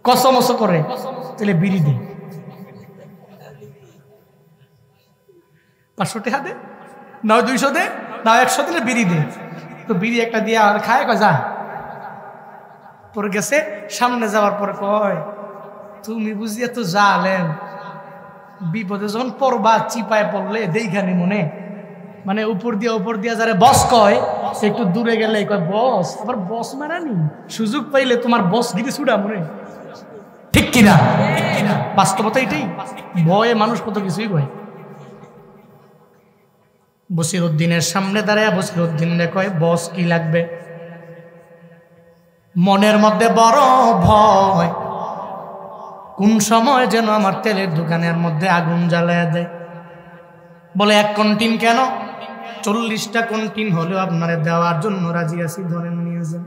কসমস করে, তাহলে বিড়ি দে, 500 টাকা দে, না 200 দে, না 100 দিলে বিড়ি দে। তো বিড়ি একটা দিয়ে আর খায়, কয় যা। পরে গেছে, সামনে যাওয়ার পরে কয়, তুমি বুঝি এত জালেম, বিপদে যখন পড়বা চিপায় পড়লে দেইখানি মনে, মানে উপর দিয়া যারা বস কয়, একটু দূরে গেলে কয় বস, আবার বস মারানি, সুযোগ পাইলে তোমার বস গিয়ে ছুড়া মনে, ঠিক কিনা? বাস্তবতা এটাই, ভয়ে মানুষ কত কিছুই কয়। বসিরউদ্দিনের সামনে দাঁড়ায় বসিরউদ্দিন কয়, বস কি লাগবে? মনের মধ্যে বড় ভয়, কোন সময় যেন আমার তেলের দোকানের মধ্যে আগুন জ্বালায় দেয়। বলে 1 কন্টিন কেন? 40টা কন্টিন হলেও আপনারা দেওয়ার জন্য রাজি আছি, ধরেন নিয়ে যান।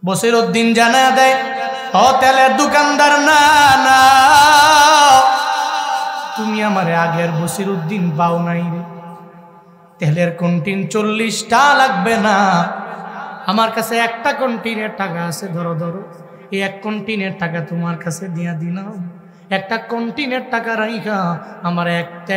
বসিরউদ্দিন জানায় দেয়, ও তেলের দোকানদার, না না, তুমি আমারে আগের বসিরউদ্দিন পাও নাই রে। তেলের কন্টিন 40টা লাগবে না, আমার কাছে একটা কন্টিনের টাকা আছে, ধরো ধরো, এই 1 কন্টিনের টাকা তোমার কাছে দিয়া দিলাম। একটা কন্টিনের টাকা রাইখা আমার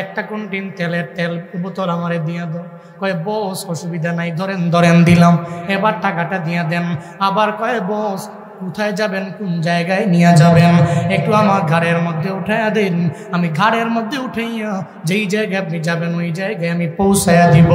একটা কন্টিন তেলের তেল বোতল আমারে দিয়া দাও। কয় বস অসুবিধা নাই, ধরেন ধরেন দিলাম, এবার টাকাটা দিয়া দেন। আবার কয় বস কোথায় যাবেন, কোন জায়গায় নিয়ে যাবেন, একটু আমার ঘাড়ের মধ্যে উঠাইয়া দিন। আমি ঘাড়ের মধ্যে উঠাইয়া যেই জায়গায় আপনি যাবেন ওই জায়গায় আমি পৌঁছাইয়া দিব।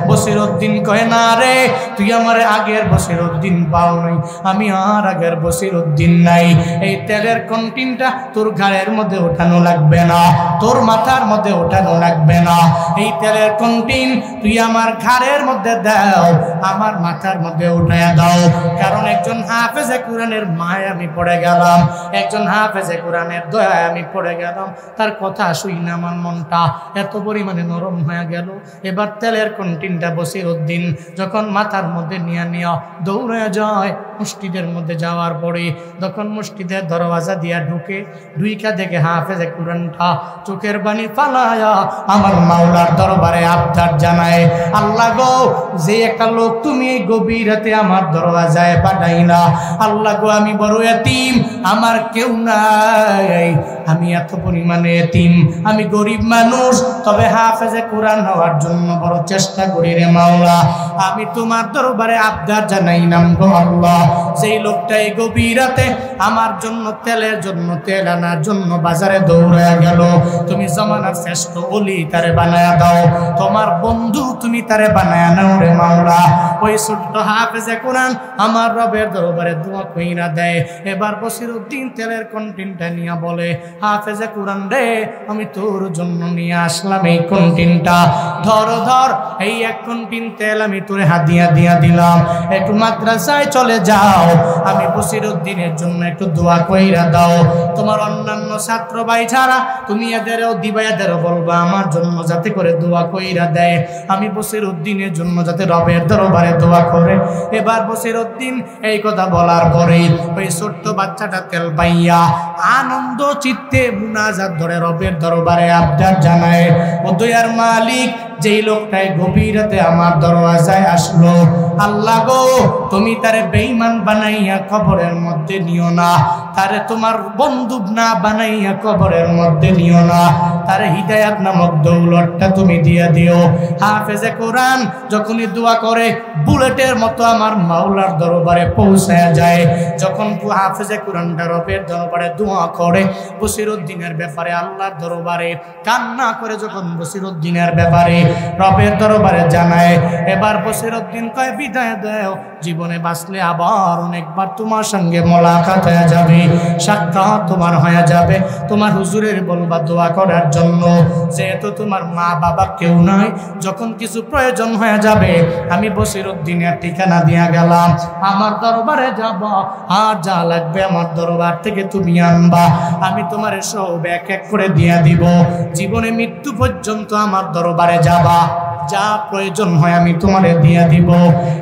বসিরউদ্দিন কয়, না রে, তুই আমার আগের বসিরউদ্দিন পাও নাই, আমি আর আগের বসিরউদ্দিন নাই। এই তেলের কন্টিনটা তোর ঘাড়ের মধ্যে ওঠানো লাগবে না, তোর মাথার মধ্যে ওঠানো লাগবে না। এই তেলের কন্টিন তুই আমার ঘাড়ের মধ্যে দাও, আমার মাথার মধ্যে উঠাইয়া দাও। কারণ একজন হাফেজে কুরআন মায় আমি পড়ে গেলাম, একজন হাফেজে কোরআনের দয়ায় আমি পড়ে গেলাম, তার কথা শুই না আমার মনটা এত পরিমাণে নরম হয়ে গেল। এবার তেলের কন্টিনটা বসিরউদ্দিন যখন মাথার মধ্যে নিয়ে দৌড়ে যায়, মসজিদের মধ্যে যাওয়ার পরে যখন মসজিদের দরওয়াজা দিয়া ঢুইকা দেখে হাফেজে কোরআনটা চোখের পানি ফালায়া আমার মাওলার দরবারে আবদার জানায়, আল্লাহ গো, যে একটা লোক তুমি এই গভীর রাতে আমার দরওয়াজায় পাঠাইলা, আল্লাহ গো, আমি বড় এতিম, আমার কেউ নাই, আমি এত পরিমাণে এতিম, আমি গরিব মানুষ, তবে হাফেজে কোরআন হওয়ার জন্য বড় চেষ্টা করি রে মাওলা। আমি তোমার দরবারে আবদার জানাই নাম গো আল্লাহ, যেই লোকটা এই গভীর রাতে আমার জন্য তেলের জন্য তেল আনার জন্য বাজারে দৌড়ায় গেল, তুমি জমানার শ্রেষ্ঠ ওলি তারে বানায়া দাও, তোমার বন্ধু তুমি তারে বানায়া নাও রে মাওলা। ওই ছোট্ট হাফেজে কোরআন আমার রবের দরবারে দোয়া কইরা দেয়। এবার বসিরউদ্দিন তেলের কন্টিনটা নিয়ে বলে, হাফেজে কোরআন রে, আমি তোর জন্য নিয়ে আসলাম এই কন্টিনটা, ধর ধর, এই 1 কন্টিন তেল আমি তোরে হাদিয়া দিয়া দিলাম, একটু মাদ্রাসায় চলে যাও, আমি বসিরউদ্দিনের জন্য একটু দোয়া কইরা দাও। তোমার অন্যান্য ছাত্র ভাই ছাড়া তুমি এদেরও দিবা, এদেরও বলবা আমার জন্য যাতে করে দোয়া কইরা দেয়, আমি বসিরউদ্দিনের জন্য যাতে রবের দরবারে দোয়া করে। এবার বসিরউদ্দিন এই কথা বলার পরে ওই ছোট্ট বাচ্চাটা তেল পাইয়া আনন্দ চিত্তে মুনাজাত ধরে রবের দরবারে আবদার জানায়, ও দয়ার মালিক, যেই লোকটাই গভীর রাতে আমার দরওয়াজায় আসলো, আল্লাহ গো, তুমি তারে বেঈমান বানাইয়া কবরের মধ্যে নিও না, তারে তোমার বন্ধু না বানাইয়া কবরের মধ্যে নিও না, তারে হিদায়াত নামক দৌলতটা তুমি দিয়ে দিও। হাফেজে কোরআন যখনই দোয়া করে বুলেটের মতো আমার মাওলার দরবারে পৌঁছায়া যায়। যখন হাফেজে কোরআনটা রবের দরবারে দোয়া করে বসিরউদ্দিনের ব্যাপারে আল্লাহর দরবারে কান্না করে, যখন বসিরউদ্দিনের ব্যাপারে রবের দরবারে জানায়, এবার বসিরউদ্দিন কয়, বিদায় দাও, জীবনে বাঁচলে আবার অনেকবার তোমার সঙ্গে মোলাকাত হয়ে যাবে, সাক্ষাৎ তোমার হয়ে যাবে, তোমার হুজুরের বলবা দোয়া করার জন্য, যেহেতু তোমার মা বাবা কেউ নাই, যখন কিছু প্রয়োজন হয়ে যাবে আমি বসিরউদ্দিনের ঠিকানা দিয়া গেলাম, আমার দরবারে যাব, আর যা লাগবে আমার দরবার থেকে তুমি আনবা, আমি তোমার সব এক এক করে দিয়া দিব, জীবনে মৃত্যু পর্যন্ত আমার দরবারে যাবা। যা প্রয়োজন হয় আমি তোমারে দিয়ে দিব।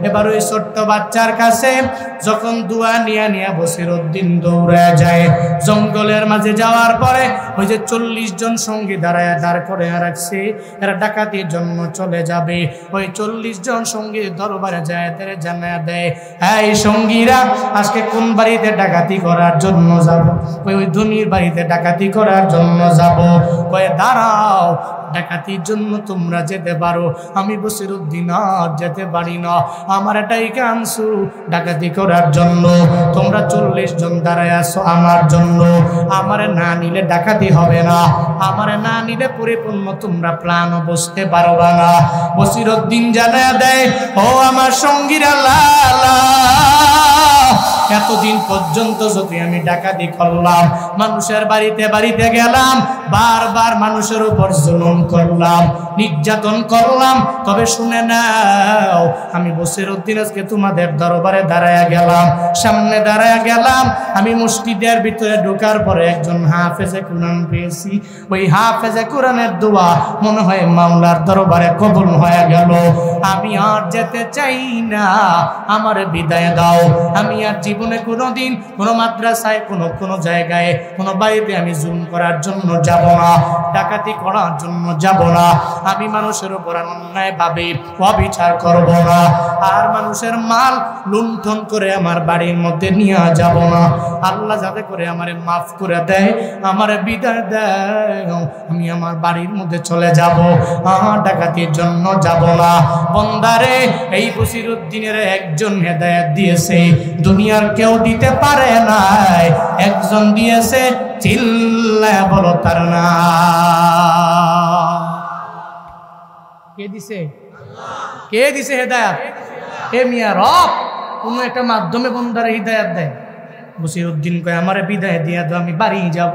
এবার ওই ছোট্ট বাচ্চার কাছে যখন দোয়া নিয়ে নিয়ে বসিরউদ্দিন দৌড়ে যায়, জঙ্গলের মাঝে যাওয়ার পরে ওই যে 40 জন সঙ্গী দাঁড় করে রাখছে, এরা ডাকাতির জন্য চলে যাবে। ওই 40 জন সঙ্গী দরবারে যায়, তারা জানায়া দেয়, এই সঙ্গীরা আজকে কোন বাড়িতে ডাকাতি করার জন্য যাব? ওই ধনীর বাড়িতে ডাকাতি করার জন্য যাব। কয়ে দাঁড়াও, ডাকাতির জন্য তোমরা যেতে পারো, আমি বসিরউদ্দিন আর যেতে পারি না। আমার এটাই কানসু ডাকাতি করার জন্য, তোমরা 40 জন দাঁড়ায় আসো আমার জন্য। আমারে না নিলে ডাকাতি হবে না, আমারে না নিলে পরিপূর্ণ তোমরা প্ল্যান বসতে পারবা না। বসিরউদ্দিন জানায়া দেয়, ও আমার সঙ্গীরা, এতদিন পর্যন্ত যদি আমি ডাকাতি করলাম, মানুষের বাড়িতে বাড়িতে গেলাম, বারবার মানুষের উপর জুলুম করলাম, নির্যাতন করলাম, তবে শুনে নাও, আমি বসিরউদ্দিন আজকে তোমাদের দরবারে দাঁড়ায়া গেলাম, সামনে দাঁড়ায়া গেলাম। আমি মসজিদের ভিতরে ঢোকার পরে একজন হাফেজে কোরআন পেয়েছি। ওই হাফেজে কোরআনের দোয়া মনে হয় মাওলার দরবারে কবুল হয়ে গেল। আমি আর যেতে চাই না, আমার বিদায় দাও। আমি আর জীবনে কোনোদিন কোনো মাদ্রাসায় কোনো জায়গায় কোনো বাড়িতে আমি জুলুম করার জন্য যাব না, ডাকাতি করার জন্য যাব না। আমি মানুষের উপর অন্যায় ভাবে অবিচার করব না, আর মানুষের মাল লুণ্ঠন করে আমার বাড়ির মধ্যে নিয়ে যাব না। আল্লাহ যাতে করে আমারে মাফ করে দেয়, আমারে বিদায় দেয়, আমি আমার বাড়ির মধ্যে চলে যাব, আমার ডাকাতির জন্য যাব না। বন্দারে, এই বসিরউদ্দিনের একজন হেদায়েত দিয়েছে, দুনিয়ার কেউ দিতে পারে নাই, একজন দিয়েছে, চিল্লায়া বলো তার নাম। কে দিছে? কে দিছে হেদায়েত? এ মিয়া রব কোন একটা মাধ্যমে বন্দারে হিদায়াত দেয়। বসিরউদ্দিন কয়, আমারে বিদায় দিয়া দাও, আমি বাড়ি যাব।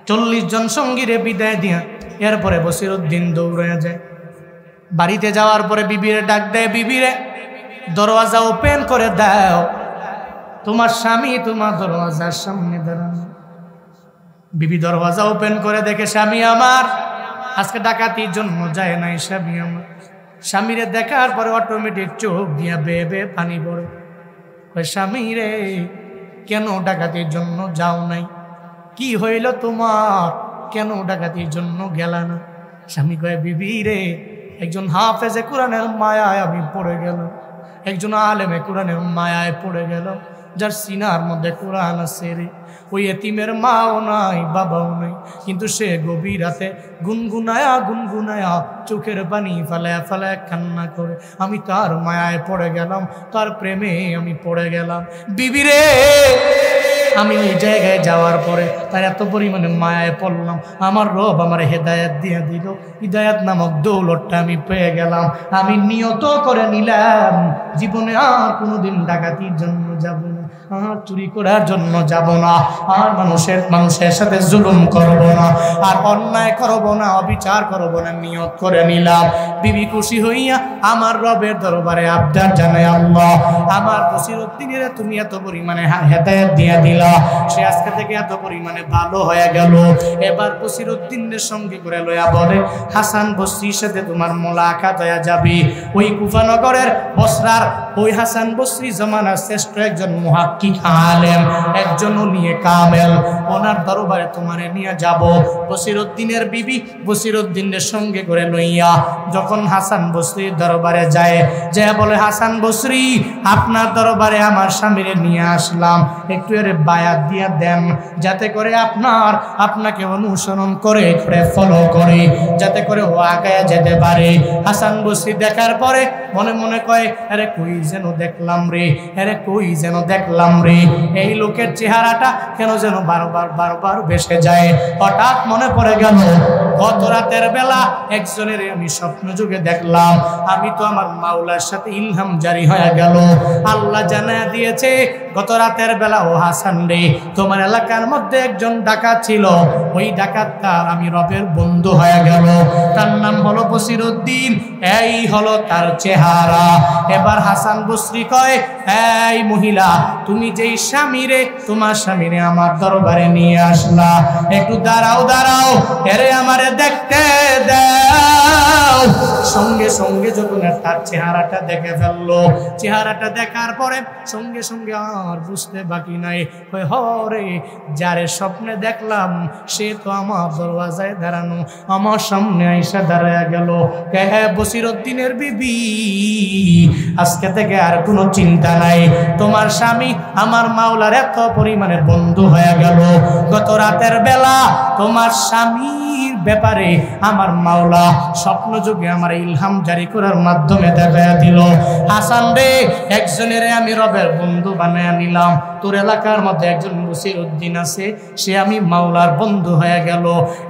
40 জন সঙ্গীরে বিদায় দিয়া এরপরে বসিরউদ্দিন দৌড়ে যায়। বাড়িতে যাওয়ার পরে বিবিরে ডাক দেয়, বিবিরে দরওয়াজা ওপেন করে দাও, তোমার স্বামী তোমার দরওয়াজার সামনে দাঁড়ানো। বিবি দরওয়াজা ওপেন করে দেখে স্বামী আমার আজকে ডাকাতির জন্য যায় নাই। স্বামী আমার, স্বামীরে দেখার পরে অটোমেটিক চোখ দিয়া বেয়ে বেয়ে পানি পড়ে। ওই স্বামী রে, কেন ডাকাতির জন্য যাও নাই? কি হইল তোমার? কেন ডাকাতির জন্য গেলা না? স্বামী কয়, বিবি রে, একজন হাফেজে কোরআনের মায়ায় আমি পড়ে গেলাম, একজন আলেমে কোরআনের মায়ায় পড়ে গেলাম, যার সিনার মধ্যে কোরআন আছে রে। ওই এতিমের মাও নাই, বাবাও নাই, কিন্তু সে গভীর রাতে গুনগুনায়া গুনগুনায়া চোখের পানি ফেলায় ফেলায় কান্না করে। আমি তার মায়ায় পড়ে গেলাম, তার প্রেমে আমি পড়ে গেলাম। বিবি রে, আমি ওই জায়গায় যাওয়ার পরে তার এত পরিমাণে মায়ায় পড়লাম, আমার রব আমার হেদায়েত দিয়ে দিল, হিদায়াত নামক দৌলতটা আমি পেয়ে গেলাম। আমি নিয়ত করে নিলাম, জীবনে আর কোনোদিন ডাকাতির জন্য যাব না, আর চুরি করার জন্য যাব না, আর মানুষের সাথে জুলুম করব না, আর অন্যায় করব না, অবিচার করব না, নিয়ত করে নিলাম। বিবি খুশি হইয়া আমার রবের দরবারে আবদার জানায়, আল্লাহ আমার বসিরউদ্দিনের তুমি এত পরিমাণে হেদায়েত দিয়ে দিলা, সে আজকে থেকে এত পরিমাণে ভালো হয়ে গেল। এবার বসিরউদ্দিনের সঙ্গে করে লয়া বলে, হাসান বসরির সাথে তোমার মোলাকাত হয়ে যাবে। ওই কুফানগরের বসরার ওই হাসান বসরি জামানার শ্রেষ্ঠ একজন মুহাক্কিক আলেম, একজন ওলিয়ে কামেল, ওনার দরবারে তোমারে নিয়ে যাব। বসিরউদ্দিনের বিবি বসিরউদ্দিনের সঙ্গে করে লইয়া যখন হাসান বসরির দরবারে যায়, যে বলে, হাসান বসরি, আপনার দরবারে আমার স্বামীরে নিয়ে আসলাম, একটু এর বায়াত দিয়ে দেন, যাতে করে আপনাকে অনুসরণ করে ফলো করে, যাতে করে ও আগায় যেতে পারে। হাসান বসরি দেখার পরে মনে মনে কয়, আরে কই যেন দেখলাম রে, আরে কই যেন দেখলাম রে, এই লোকের চেহারাটা কেন যেন বারবার ভেসে যায়। হঠাৎ মনে পড়ে গেল, গত রাতের বেলা একজনের আমি স্বপ্ন যুগে দেখলাম, আমি তো আমার মাওলার সাথে ইলহাম জারি হয়ে গেল, আল্লাহ জানায়া দিয়েছে গত রাতের বেলা, ও হাসান রে, তোমার এলাকার মধ্যে একজন ডাকাত ছিল, ওই ডাকাতটা আমি রবের বন্ধু হয়ে গেল, তার নাম হলো বসিরউদ্দিন, এই হলো তার চেহারা। এবার হাসান বসরি কয়, এই মহিলা, তুমি যেই স্বামীরে, তোমার স্বামীরে আমার দরবারে নিয়ে আসলা, একটু দাঁড়াও, এরে আমারে দেখতে দাও। সঙ্গে যখন তার চেহারাটা দেখে ফেললো, চেহারাটা দেখার পরে সঙ্গে সঙ্গে আর বুঝতে বাকি নাই, হরে যারে স্বপ্নে দেখলাম সে তো আমার দরওয়াজায় দাঁড়ানো, আমার সামনে আইসা দাঁড়ায় গেল। হ্যাঁ বসিরউদ্দিনের বিবি, আজকে থেকে আর কোনো চিন্তা নাই, তোমার স্বামী আমার মাওলার এত পরিমাণে বন্ধু হয়ে গেল। গত রাতের বেলা তোমার স্বামীর ব্যাপারে আমার মাওলা স্বপ্ন যুগে আমার ইলহাম জারি করার মাধ্যমে দেখা দিল, হাসান রে একজনের আমি রবের বন্ধু বানায় নিলাম, তোর এলাকার মধ্যে একজন বসিরউদ্দিন আছে, সে আমি মাওলার বন্ধু হয়ে গেল।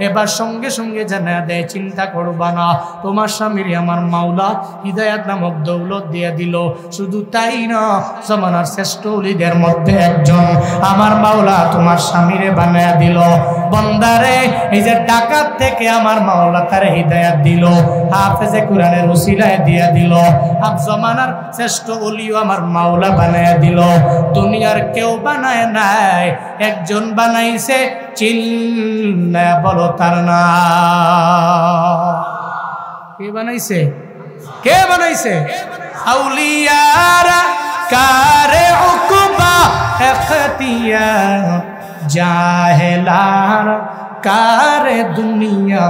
এবার সঙ্গে সঙ্গে জানা দেয়, চিন্তা করবা না, তোমার স্বামীর আমার মাওলা হিদায়াত নামক দৌলত দিয়ে দিল। শুধু তাই না, জমানার শ্রেষ্ঠ ওলিদের মধ্যে একজন আমার মাওলা তোমার স্বামীরে বানায় দিল। বন্দারে এই যে ডাকাত থেকে আমার মাওলা তার হিদায়াত দিল, হাফেজে কোরআনের উসিলায় দিয়ে দিল, আপ জমানার শ্রেষ্ঠ ওলিও আমার মাওলা বানায় দিল। দুনিয়ার কেউ বানায় নাই, একজন বানাইছে, চিল্লা বলো তার নাম। কে বানাইছে? কে বানাইছে? আউলিয়ারা কারে উকবা ইখতিয়ার, জাহেলার কারে দুনিয়া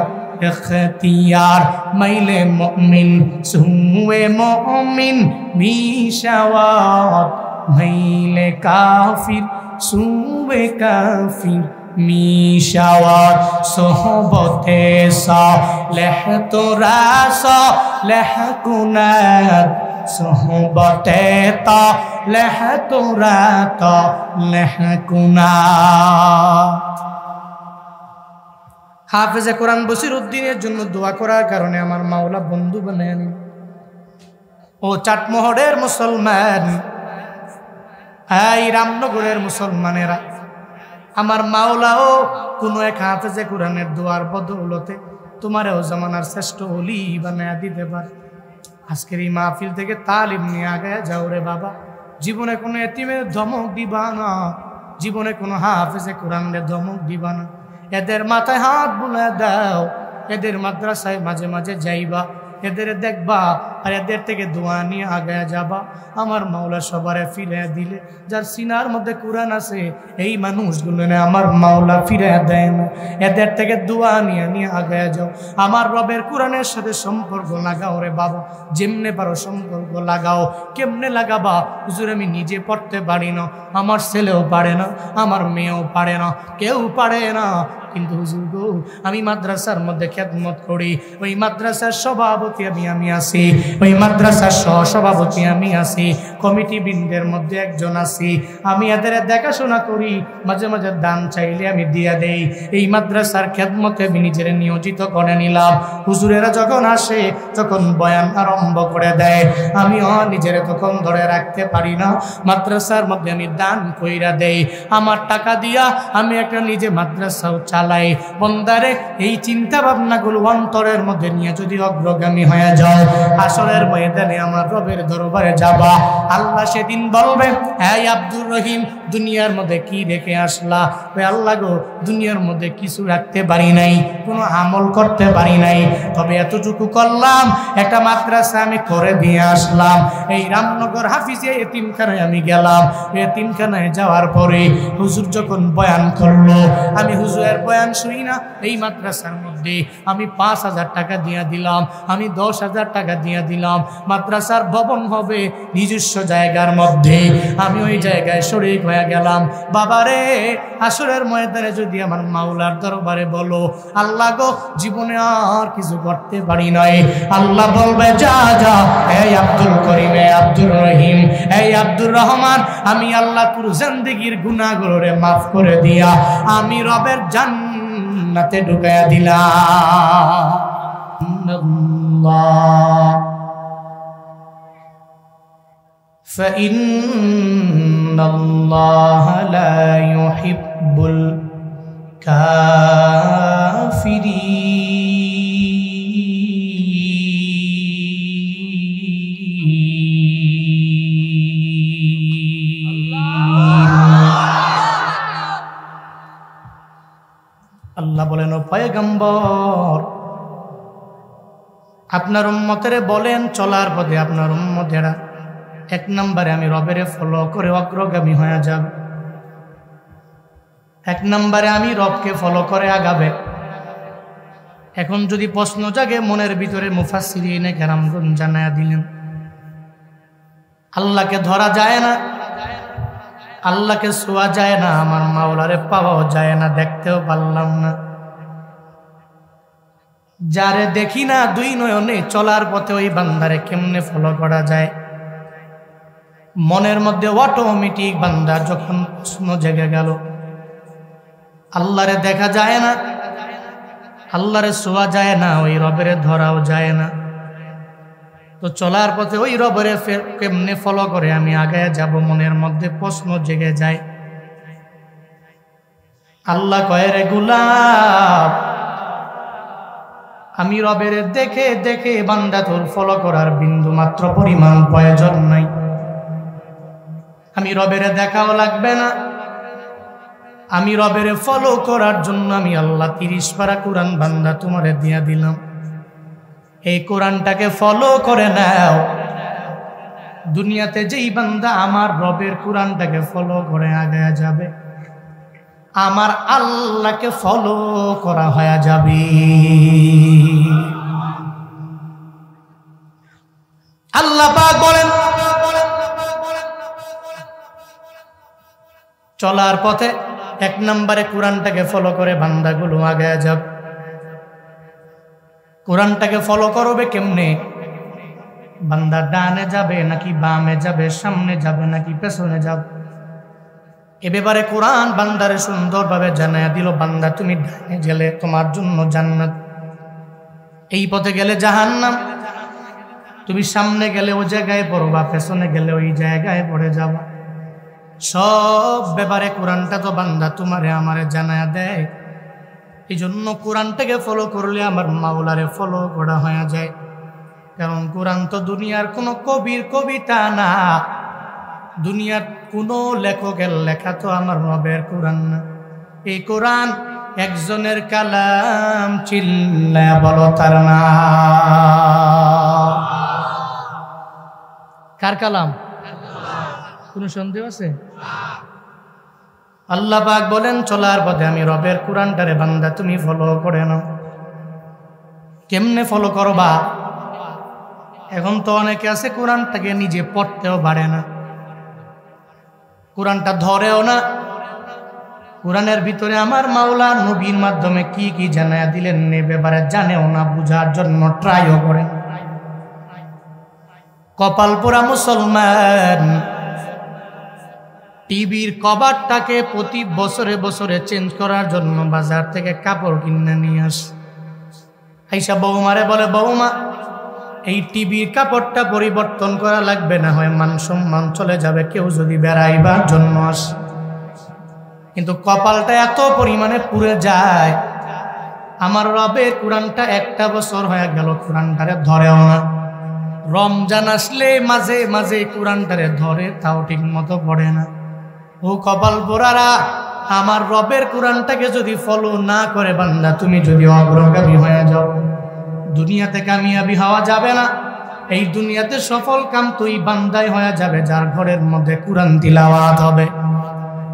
ইখতিয়ার। মাইলে মুমিন সুয়ে মুমিন মিশাওয়াত, মাইলে কাফির সুয়ে কাফির মিশাওয়াত। সোহবতে সালেহ তোরা সালেহ কুনাত, সোহবতে তালেহ তোরা তালেহ কুনাত। হাফেজে কোরআন বসিরউদ্দিনের জন্য দোয়া করার কারণে আমার মাওলা বন্ধু বানায় নিল। ও চাটমোহরের মুসলমান, এই রামনগরের মুসলমানেরা, আমার মাওলাও কোনো এক হাফেজে কোরআনের দোয়ার বদৌলতে তোমারও জমানার শ্রেষ্ঠ ওলি বানায় দিতে পারে। আজকের এই মাহফিল থেকে তালিম নিয়ে আগে যাও রে বাবা। জীবনে কোনো এতিমের ধমক দিবা না, জীবনে কোনো হাফেজে কোরআনের ধমক দিবা না। এদের মাথায় হাত বুলে দাও, এদের মাদ্রাসায় মাঝে মাঝে যাইবা, এদের দেখবা আর এদের থেকে দোয়া নিয়ে আগে যাবা। আমার মাওলা সবারে ফিরে দিলে, যার সিনার মধ্যে কোরআন আছে এই মানুষগুলো আমার মাওলা ফিরে দেয় না। এদের থেকে দোয়া নিয়ে নিয়ে আগে যাও। আমার রবের কোরআনের সাথে সম্পর্ক লাগাও রে বাবা, যেমনে পারো সম্পর্ক লাগাও। কেমনে লাগাবা? হুজুর আমি নিজে পড়তে পারি না, আমার ছেলেও পারে না, আমার মেয়েও পারে না, কেউ পারে না, কিন্তু হুজুর গো আমি মাদ্রাসার মধ্যে খেদমত করি, ওই মাদ্রাসার সভাপতি আমি আছি, ওই মাদ্রাসার সহসভাপতি আমি আছি, কমিটি বৃন্দের মধ্যে একজন আছি, আমি এদের দেখাশোনা করি, মাঝে মাঝে দান চাইলে আমি দিয়ে দেই। এই মাদ্রাসার খেদমতে আমি নিজের নিয়োজিত করে নিলাম। হুজুরেরা যখন আসে, যখন বয়ান আরম্ভ করে দেয়, আমি নিজের তখন ধরে রাখতে পারি না, মাদ্রাসার মধ্যে আমি দান কইরা দেই। আমার টাকা দিয়া আমি একটা নিজে মাদ্রাসাও চালাই। বন্দারে এই চিন্তা ভাবনাগুলো অন্তরের মধ্যে নিয়ে যদি অগ্রগামী হয়ে যাও, আসরের ময়দানে আমার রবের দরবারে যাবা। আল্লাহ সেদিন বলবে, হ্যাঁ আব্দুর রহিম দুনিয়ার মধ্যে কি রেখে আসলা? ওই আল্লাহ গো দুনিয়ার মধ্যে কিছু রাখতে পারি নাই, কোনো আমল করতে পারি নাই, তবে এতটুকু করলাম, একটা মাদ্রাসা আমি করে দিয়ে আসলাম। এই রামনগর হাফিজে এতিমখানায় আমি গেলাম। এতিমখানায় যাওয়ার পরে হুজুর যখন বয়ান করলো, আমি হুজুরের বয়ান শুনি না, এই মাদ্রাসার মধ্যে আমি 5,000 টাকা দিয়ে দিলাম, আমি 10,000 টাকা দিয়ে দিলাম। মাদ্রাসার ভবন হবে নিজস্ব জায়গার মধ্যে, আমি ওই জায়গায় শরীক হয়ে গেলাম। বাবারে আসরের ময়দানে যদি আমার মাওলার দরবারে বলো, আল্লাহ গো জীবনে আর কিছু করতে পারি নাই, আল্লাহ বলবে যা যা এই আব্দুল করিম, এই আব্দুর রহিম, এই আব্দুর রহমান, আমি আল্লাহ তোর জিন্দেগীর গুনাহগুলোরে মাফ করে দিয়া আমি রবের জান্নাতে ঢুকাইয়া দিলাম। فإن الله لا يحب الكافرين। আল্লাহ বলেন, ও পয়গম্বর আপনার উম্মতেরে বলেন চলার পথে আপনার উম্মতেরা 1 নম্বরে আমি রবেরে ফলো করে অগ্রগামী হয়ে যাব। 1 নম্বরে আমি রবকে ফলো করে আগাবে। এখন যদি প্রশ্ন জাগে মনের ভিতরে, মুফাসসিরিনে কেরামগণ জানায়া দিলেন, আল্লাহকে ধরা যায় না, আল্লাহকে ছোঁয়া যায় না, আমার মাওলারে পাওয়াও যায় না, দেখতেও পারলাম না। যারে দেখি না 2 নয়নে, চলার পথে ওই বান্দারে কেমনে ফলো করা যায়? মনের মধ্যে অটোমেটিক বান্দা যখন প্রশ্ন জেগে গেল, আল্লাহরে দেখা যায় না, আল্লাহরে ছোঁয়া যায় না, ওই রবেরে ধরাও যায় না, তো চলার পথে ওই রবেরে কেমনে ফলো করে আমি আগায় যাব? মনের মধ্যে প্রশ্ন জেগে যায়। আল্লাহ কয়, রে গোলাম, আমি রবের দেখে দেখে বান্দা তোর ফলো করার বিন্দু মাত্র পরিমাণ প্রয়োজন নাই। আমি রবের দেখাও লাগবে না, আমি রবের ফলো করার জন্য আমি আল্লাহ 30 পারা কোরআন বান্দা তোমারে দিয়া দিলাম। এই কোরআনটাকে ফলো করে নাও। দুনিয়াতে যেই বান্দা আমার রবের কোরআনটাকে ফলো করে আগায়া যাবে, আমার আল্লাহকে ফলো করা হয়ে যাবে। আল্লাহ পাক বলেন, চলার পথে 1 নম্বরে কোরআনটাকে ফলো করে বান্দাগুলো আগায়া যাবে। কোরআনটাকে ফলো করবে কেমনে? বান্দা ডানে যাবে নাকি বামে যাবে, সামনে যাবে নাকি পেছনে যাবে, এ ব্যাপারে কোরআন বান্দারে সুন্দরভাবে জানায়া দিল। বান্দা তুমি ডানে গেলে তোমার জন্য জান্নাত, এই পথে গেলে জাহান্নাম, তুমি সামনে গেলে ওই জায়গায় পড়বা, পেছনে গেলে ওই জায়গায় পড়ে যাবা। সব ব্যাপারে কোরআনটা তো বান্দা তোমারে আমারে জানায়া দেয়। এই জন্য কোরআনটাকে ফলো করলে আমার মাওলারে ফলো করা হয়ে যায়। কারণ কোরআন তো দুনিয়ার কোনো কবির কবিতা না, দুনিয়ার কোনো লেখকের লেখা তো আমার রবের কোরআন না। এই কোরআন একজনের কালাম, চিল্লায়া বলো তার নাম। কার কালাম? কোনো সন্দেহ আছে? আল্লাহ পাক বলেন, চলার পথে আমি রবের কোরআনটারে বান্দা তুমি ফলো করে নাও। কেমনে ফলো করবা? এখন তো অনেকে আছে কোরআনটাকে নিজে পড়তেও পারে না, কোরআনটা ধরেও না। কোরআনের ভিতরে আমার মাওলা নবীর মাধ্যমে কি কি জানায়া দিলেন এ ব্যাপারে জানেও না, বুঝার জন্য ট্রাইও করে। কপাল পোড়া মুসলমান টিভির কভারটাকে প্রতি বছরে বছরে চেঞ্জ করার জন্য বাজার থেকে কাপড় কিনে নিয়ে আসে। আইসা বৌমারে বলে, বৌমা এই টিভির কাপড়টা পরিবর্তন করা লাগবে, না হয় মান সম্মান চলে যাবে কেউ যদি বেড়াইবার জন্য আসে। কিন্তু কপালটা এত পরিমাণে পুড়ে যায়, আমার রবের কোরআনটা 1টা বছর হয়ে গেল কোরআনটারে ধরেও না। রমজান আসলে মাঝে মাঝে কোরআনটারে ধরে, তাও ঠিক মতো পড়ে না। ও কপাল পোড়ারা, আমার রবের কোরআনটাকে যদি ফলো না করে বান্দা তুমি যদি অগ্রগামী হয়ে যাও, দুনিয়াতে কামিয়াবি হওয়া যাবে না। এই দুনিয়াতে সফল কাম তুই বান্দাই হয়ে যাবে যার ঘরের মধ্যে কোরআন তিলাওয়াত হবে।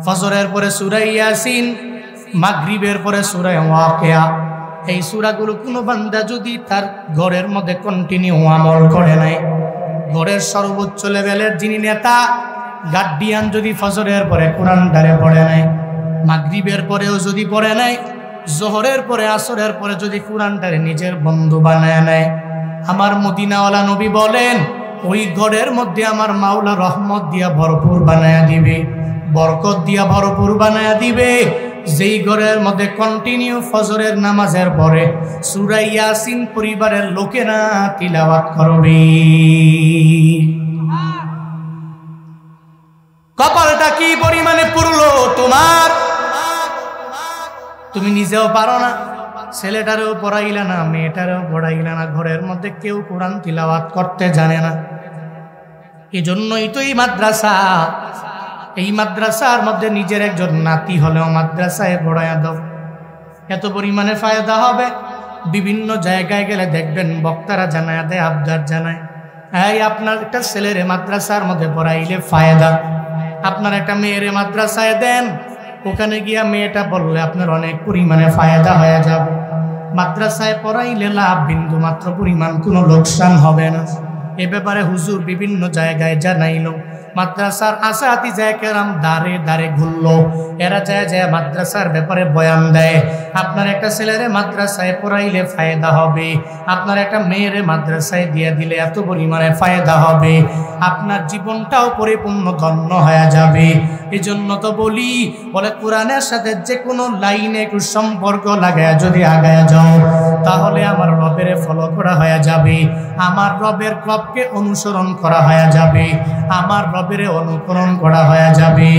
ফজরের পরে সূরা ইয়াসিন, মাগরিবের পরে সূরা ওয়াকিয়া, এই সূরাগুলো কোনো বান্দা যদি তার ঘরের মধ্যে কন্টিনিউ আমল করে নাই, ঘরের সর্বোচ্চ লেভেলের যিনি নেতা গার্ডিয়ান যদি ফজরের পরে কোরআনটারে পড়ে নাই, মাগরিবের পরেও যদি পড়ে নাই, জোহরের পরে আসরের পরে যদি কোরআনটারে নিজের বন্ধু বানায় নেয়, আমার মদিনাওয়ালা নবী বলেন ওই ঘরের মধ্যে আমার মাওলা রহমত দিয়া ভরপুর বানায়া দিবে, বরকত দিয়া ভরপুর বানায়া দিবে। যেই ঘরের মধ্যে কন্টিনিউ ফজরের নামাজের পরে সূরা ইয়াসিন পরিবারের লোকেরা তিলাওয়াত করবে। কপালটা কি পরিমাণে পুরলো তোমার, তুমি নিজেও পারো না, ছেলেটারেও পড়াইলা না, মেয়েটারেও পড়াইলা না, ঘরের মধ্যে কেউ কোরআন তিলাওয়াত করতে জানে না। এই জন্যই তো এই মাদ্রাসা, এই মাদ্রাসার মধ্যে নিজের একজন নাতি হলেও মাদ্রাসায় পড়াইয়া দাও, এত পরিমাণে ফায়দা হবে। বিভিন্ন জায়গায় গেলে দেখবেন বক্তারা জানায় দেয়, আবদার জানায়, এই আপনার একটা ছেলেরে মাদ্রাসার মধ্যে পড়াইলে ফায়দা, আপনার একটা মেয়েরে মাদ্রাসায় দেন, ওখানে গিয়া মেয়েটা বললে আপনার অনেক পরিমাণে ফায়দা হয়ে যাবে। মাদ্রাসায় পড়াইলে লাভ বিন্দু মাত্র পরিমাণ কোনো লোকসান হবে না। এ ব্যাপারে হুজুর বিভিন্ন জায়গায় জানাইল। মাদ্রাসার আসাতিজায়ে কেরাম দাঁড়ে দাঁড়ে ঘুরলো, এরা যায় যায় মাদ্রাসার ব্যাপারে বয়ান দেয়। আপনার একটা ছেলেরে মাদ্রাসায় পড়াইলে ফায়দা হবে, আপনার একটা মেয়েরে মাদ্রাসায় দিয়ে দিলে এত পরিমাণে ফায়দা হবে, আপনার জীবনটাও পরিপূর্ণ ধন্য হয়ে যাবে। এই জন্য তো বলি, বলে কোরআনের সাথে যে কোনো লাইনে একটু সম্পর্ক লাগায় যদি আগায় যাও, তাহলে আমার রবের ফলো করা হয়ে যাবে, আমার রবের রবকে অনুসরণ করা হয়ে যাবে, আমার রবের অনুকরণ করা হয়ে যাবে।